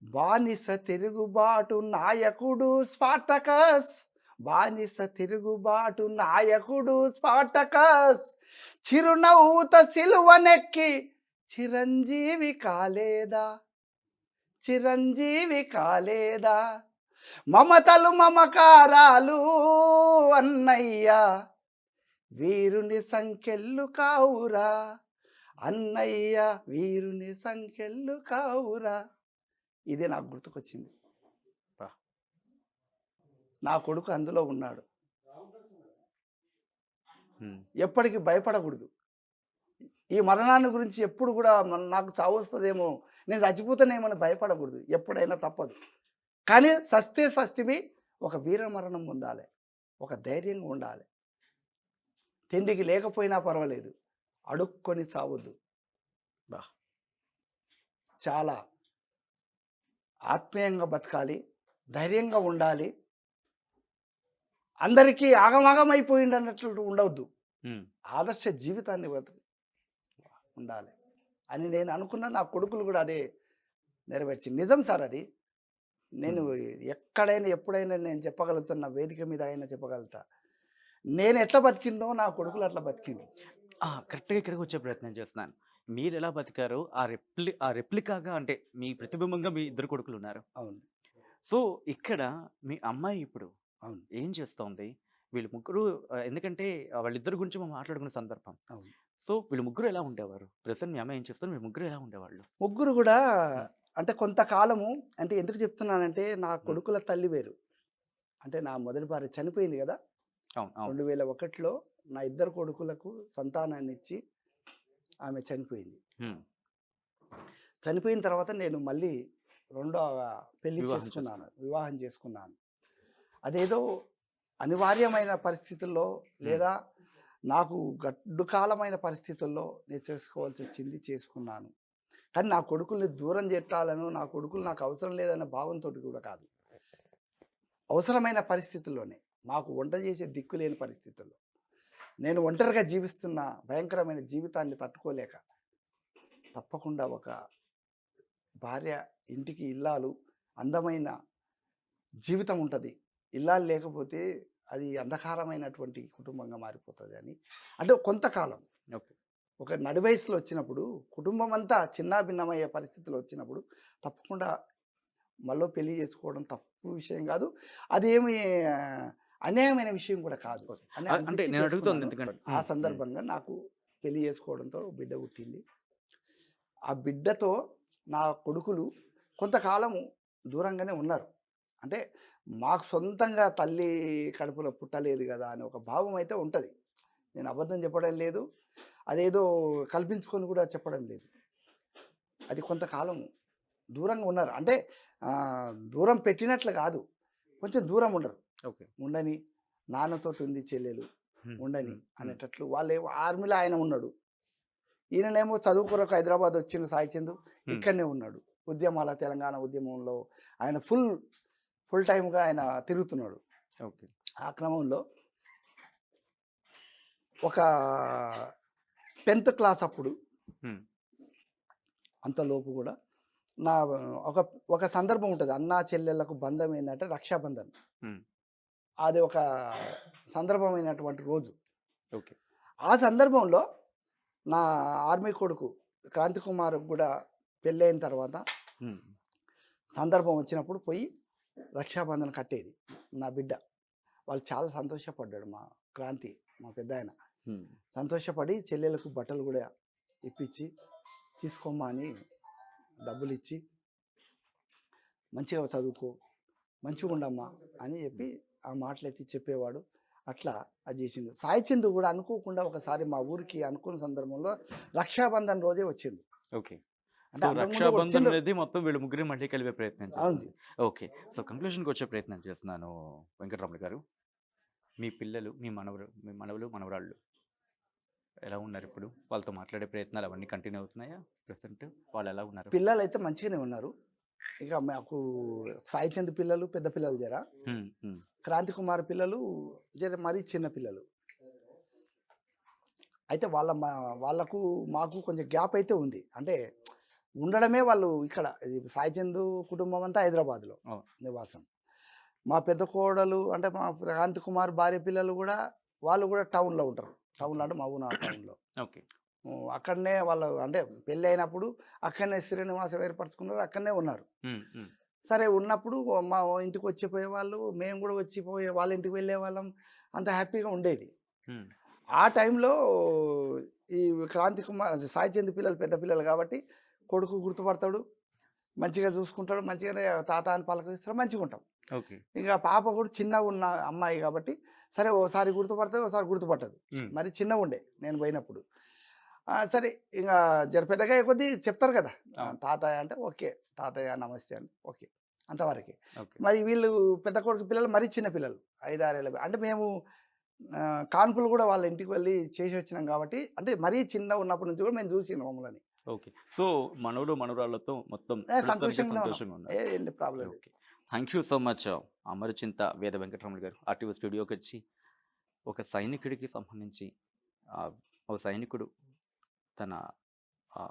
బానిస తిరుగుబాటు నాయకుడు స్పార్టకస్, బానిస తిరుగుబాటు నాయకుడు స్పార్టకస్, చిరునవ్వుత సిలువనెక్కి చిరంజీవి కాలేదా, చిరంజీవి కాలేదా, మమతలు మమకారాలు అన్నయ్య, వీరుని సంఖ్యలు కావురా, అన్నయ్య వీరుని సంఖ్యలు కావురా. ఇదే నాకు గుర్తుకొచ్చింది. నా కొడుకు అందులో ఉన్నాడు. ఎప్పటికీ భయపడకూడదు. ఈ మరణాన్ని గురించి ఎప్పుడు కూడా నాకు చావు వస్తుందేమో, నేను చచ్చిపోతానేమని భయపడకూడదు. ఎప్పుడైనా తప్పదు. కానీ సస్తే సస్తిమి ఒక వీర మరణం ఉండాలి, ఒక ధైర్యంగా ఉండాలి. తిండికి లేకపోయినా పర్వాలేదు, అడుక్కొని చావద్దు. చాలా ఆత్మీయంగా బతకాలి, ధైర్యంగా ఉండాలి. అందరికీ ఆగమాగమైపోయింది అన్నట్లు ఉండవద్దు. ఆదర్శ జీవితాన్ని ఉండాలి అని నేను అనుకున్నా. నా కొడుకులు కూడా అదే నెరవేర్చింది. నిజం సార్ అది. నేను ఎక్కడైనా ఎప్పుడైనా నేను చెప్పగలుగుతున్న వేదిక మీద అయినా చెప్పగలుగుతా. నేను ఎట్లా బతికిందో నా కొడుకులు అట్లా బతికిండు. కరెక్ట్‌గా ఇక్కడికి వచ్చే ప్రయత్నం చేస్తున్నాను. మీరు ఎలా బతికారో ఆ రెప్లికాగా అంటే మీ ప్రతిబింబంగా మీ ఇద్దరు కొడుకులు ఉన్నారు. అవును. సో ఇక్కడ మీ అమ్మాయి ఇప్పుడు అవును. ఏం చేస్తోంది? వీళ్ళు ముగ్గురు ఎందుకంటే వాళ్ళిద్దరి గురించి మనం మాట్లాడుకున్న సందర్భం. అవును. సో వీళ్ళు ముగ్గురు ఎలా ఉండేవారు? ప్రెజెంట్ మీ అమ్మాయి ఏం చేస్తారు? మీరు ముగ్గురు ఎలా ఉండేవాళ్ళు? ముగ్గురు కూడా అంటే కొంతకాలము, అంటే ఎందుకు చెప్తున్నానంటే నా కొడుకుల తల్లి వేరు. అంటే నా మొదటి భార్య చనిపోయింది కదా! అవును. అవును. 2001లో నా ఇద్దరు కొడుకులకు సంతానాన్ని ఇచ్చి ఆమె చనిపోయింది. హ్మ్. చనిపోయిన తర్వాత నేను మళ్ళీ రెండవ పెళ్లి వివాహం చేసుకున్నాను. వివాహం చేసుకున్నాను. అదేదో అనివార్యమైన పరిస్థితుల్లో లేదా నాకు గడ్డు కాలమైన పరిస్థితుల్లో నేను చేసుకోవాల్సి వచ్చింది, చేసుకున్నాను. కానీ నా కొడుకుల్ని దూరం చేయాలను, నా కొడుకులు నాకు అవసరం లేదన్న భావంతో కూడా కాదు. అవసరమైన పరిస్థితుల్లోనే, మాకు వంట చేసే దిక్కు లేని పరిస్థితుల్లో, నేను ఒంటరిగా జీవిస్తున్న భయంకరమైన జీవితాన్ని తట్టుకోలేక తప్పకుండా ఒక భార్య, ఇంటికి ఇల్లాలు, అందమైన జీవితం ఉంటుంది. ఇల్లాలు లేకపోతే అది అంధకారమైనటువంటి కుటుంబంగా మారిపోతుంది అని. అంటే కొంతకాలం ఓకే. ఒక నడి వయసులో వచ్చినప్పుడు కుటుంబం అంతా చిన్నాభిన్నమయ్యే పరిస్థితులు వచ్చినప్పుడు తప్పకుండా మళ్ళీ పెళ్లి చేసుకోవడం తప్పు విషయం కాదు. అదేమి అన్యాయమైన విషయం కూడా కాదు అని అంటే అనిపించి నేను అడుగుతోంది చేసుకున్నాను. ఎందుకంటే ఆ సందర్భంగా నాకు పెళ్లి చేసుకోవడంతో బిడ్డ పుట్టింది. ఆ బిడ్డతో నా కొడుకులు కొంతకాలము దూరంగానే ఉన్నారు. అంటే మాకు సొంతంగా తల్లి కడుపులో పుట్టలేదు కదా అని ఒక భావం అయితే ఉంటుంది. నేను అబద్ధం చెప్పడం లేదు, అదేదో కల్పించుకొని కూడా చెప్పడం లేదు. అది కొంతకాలం దూరంగా ఉన్నారు. అంటే దూరం పెట్టినట్లు కాదు, కొంచెం దూరం ఉండరు. ఓకే. ఉండని, నాన్నతోటి ఉంది చెల్లెలు, ఉండని హ్మ్. అనేటట్లు. వాళ్ళు ఆర్మీలో ఆయన ఉన్నాడు, ఈయననేమో చదువు కొరకు హైదరాబాద్ వచ్చిన సాయి చందు ఇక్కడనే ఉన్నాడు. ఉద్యమాల తెలంగాణ ఉద్యమంలో ఆయన ఫుల్ టైమ్గా ఆయన తిరుగుతున్నాడు. ఓకే. ఆ క్రమంలో ఒక 10th క్లాస్ అప్పుడు హ్మ్. అంతలోపు కూడా నా ఒక సందర్భం ఉంటుంది. అన్నా చెల్లెళ్ళకు బంధం ఏంటంటే రక్షాబంధన్. హ్మ్. అది ఒక సందర్భమైనటువంటి రోజు. ఓకే. ఆ సందర్భంలో నా ఆర్మీ కొడుకు క్రాంతి కుమార్ కూడా పెళ్ళైన తర్వాత హ్మ్. సందర్భం వచ్చినప్పుడు పోయి రక్షాబంధన్ కట్టేది నా బిడ్డ. వాళ్ళు చాలా సంతోషపడ్డాడు మా క్రాంతి, మా పెద్ద ఆయన. హ్మ్. సంతోషపడి చెల్లెలకు బట్టలు కూడా ఇప్పించి తీసుకోమ్మా అని డబ్బులు ఇచ్చి మంచిగా చదువుకో, మంచిగా ఉండమ్మా అని చెప్పి ఆ మాటలు ఎత్తి చెప్పేవాడు. అట్లా అది చేసిండు. సాయి చందు కూడా అనుకోకుండా ఒకసారి మా ఊరికి అనుకున్న సందర్భంలో రక్షాబంధన్ రోజే వచ్చిండు. ఓకే. అంటే సో అంతకుముందు రక్షాబంధన్ వచ్చిండు. అనేది మొత్తం వీళ్ళు ముగ్గురిని మళ్ళీ కలిపే ప్రయత్నం అవును. చేస్తుంది. ఓకే. సో కంక్లూషన్‌కి వచ్చే ప్రయత్నం చేస్తున్నాను వెంకటరమణ గారు. మీ పిల్లలు, మీ మనవలు, మనవరాళ్ళు ఎలా ఉన్నారు ఇప్పుడు? వాళ్ళతో మాట్లాడే ప్రయత్నాలు అవన్నీ కంటిన్యూ అవుతున్నాయా ప్రెజెంట్? వాళ్ళు ఎలా ఉన్నారు? పిల్లలు అయితే మంచిగానే ఉన్నారు. ఇక మాకు సాయి చంద్ పిల్లలు పెద్ద పిల్లలు జర, హ్మ్. హ్మ్. క్రాంతి కుమార్ పిల్లలు జర మరీ చిన్న పిల్లలు. అయితే వాళ్ళకు మాకు కొంచెం గ్యాప్ అయితే ఉంది. అంటే ఉండడమే వాళ్ళు ఇక్కడ, సాయి చందు కుటుంబం అంతా హైదరాబాద్లో అవును. నివాసం. మా పెద్ద కోడలు అంటే మా క్రాంతి కుమార్ భార్య పిల్లలు కూడా వాళ్ళు కూడా టౌన్లో ఉంటారు. టౌన్లో అంటే మా ఊరు టౌన్లో. ఓకే. అక్కడనే వాళ్ళు అంటే పెళ్ళి అయినప్పుడు అక్కడనే స్థిర నివాసం ఏర్పరచుకున్నారు, అక్కడనే ఉన్నారు. హ్మ్. హ్మ్. సరే ఉన్నప్పుడు మా ఇంటికి వచ్చిపోయేవాళ్ళు, మేము కూడా వచ్చిపోయే వాళ్ళ ఇంటికి వెళ్ళేవాళ్ళం. అంత హ్యాపీగా ఉండేది. హ్మ్. ఆ టైంలో ఈ క్రాంతి కుమార్ సాయి చంద్ పిల్లలు పెద్ద పిల్లలు కాబట్టి కొడుకు గుర్తుపడతాడు, మంచిగా చూసుకుంటాడు, మంచిగానే తాత అని పలకరిస్తాడు, మంచిగా ఉంటాం. ఓకే. ఇక పాప కూడా చిన్నగా ఉన్న అమ్మాయి కాబట్టి సరే ఓసారి గుర్తుపడుతుంది, ఓసారి గుర్తుపట్టదు. హ్మ్. మరి చిన్నగా ఉండే నేను పోయినప్పుడు. సరే ఇక జర పెద్దగా కొద్దీ చెప్తారు కదా, అవును. తాతయ్య అంటే ఓకే, తాతయ్య నమస్తే అంటే ఓకే, అంతవరకే. ఓకే. మరి వీళ్ళు పెద్ద కొడుకు పిల్లలు మరీ చిన్న పిల్లలు, 5-6 ఏళ్ళ అంటే మేము కాన్పులు కూడా వాళ్ళ ఇంటికి వెళ్ళి చేసి వచ్చినాం కాబట్టి, అంటే మరీ చిన్న ఉన్నప్పటి నుంచి కూడా మేము చూసినాం మమ్మల్ని. ఓకే. సో మనవడు, మనవరాళ్ళతో మొత్తం ప్రస్తుతానికి సంతోషంగా సంతోషంగా ఉన్నారు. ఏంటి ప్రాబ్లం లేదు. Okay. Thank you so much Amarchinta వేద వెంకటరమణ గారు ఆర్టీవీ స్టూడియోకి వచ్చి ఒక సైనికుడికి సంబంధించి ఒక సైనికుడు తన ఆ,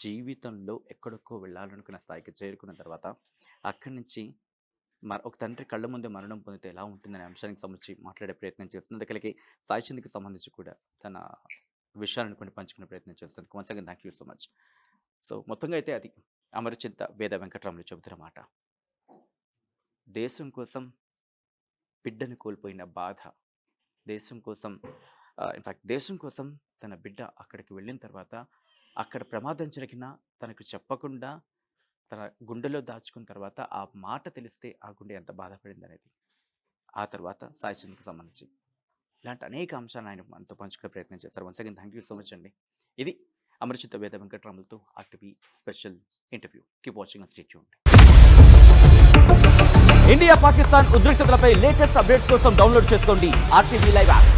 జీవితంలో ఎక్కడికో వెళ్ళాలనుకున్న స్థాయికి చేరుకున్న తర్వాత అక్కడి నుంచి ఒక తండ్రి కళ్ళ ముందే మరణం పొందితే ఎలా ఉంటుందనే అంశానికి సంబంధించి మాట్లాడే ప్రయత్నం చేస్తుంది. దగ్గరికి సాయి చంద్కి సంబంధించి కూడా తన విషయాలను కొన్ని పంచుకునే ప్రయత్నం చేస్తుంది. Once again thank you so much. So మొత్తంగా అయితే అది అమరచింత వేద వెంకటరాములు చెబుతున్న మాట. దేశం కోసం బిడ్డను కోల్పోయిన బాధ, దేశం కోసం ఇన్ఫ్యాక్ట్ దేశం కోసం తన బిడ్డ అక్కడికి వెళ్ళిన తర్వాత అక్కడ ప్రమాదం జరిగినా తనకు చెప్పకుండా తన గుండెలో దాచుకున్న తర్వాత ఆ మాట తెలిస్తే ఆ గుండె ఎంత బాధపడింది అనేది, ఆ తర్వాత సాయి చంద్కి సంబంధించి ఇలాంటి అనేక అంశాలను ఆయన మనతో పంచుకునే ప్రయత్నం చేస్తారు. Once again thank you so much అండి. ఇది అమరచింత వేద వెంకటరాములతో RTV special interview. Keep watching and stay tuned. India Pakistan ఉద్రిక్తతలపై లేటెస్ట్ అప్డేట్స్ కోసం డౌన్లోడ్ చేసుకోండి ఆర్టీవీ లైవ్ యాప్.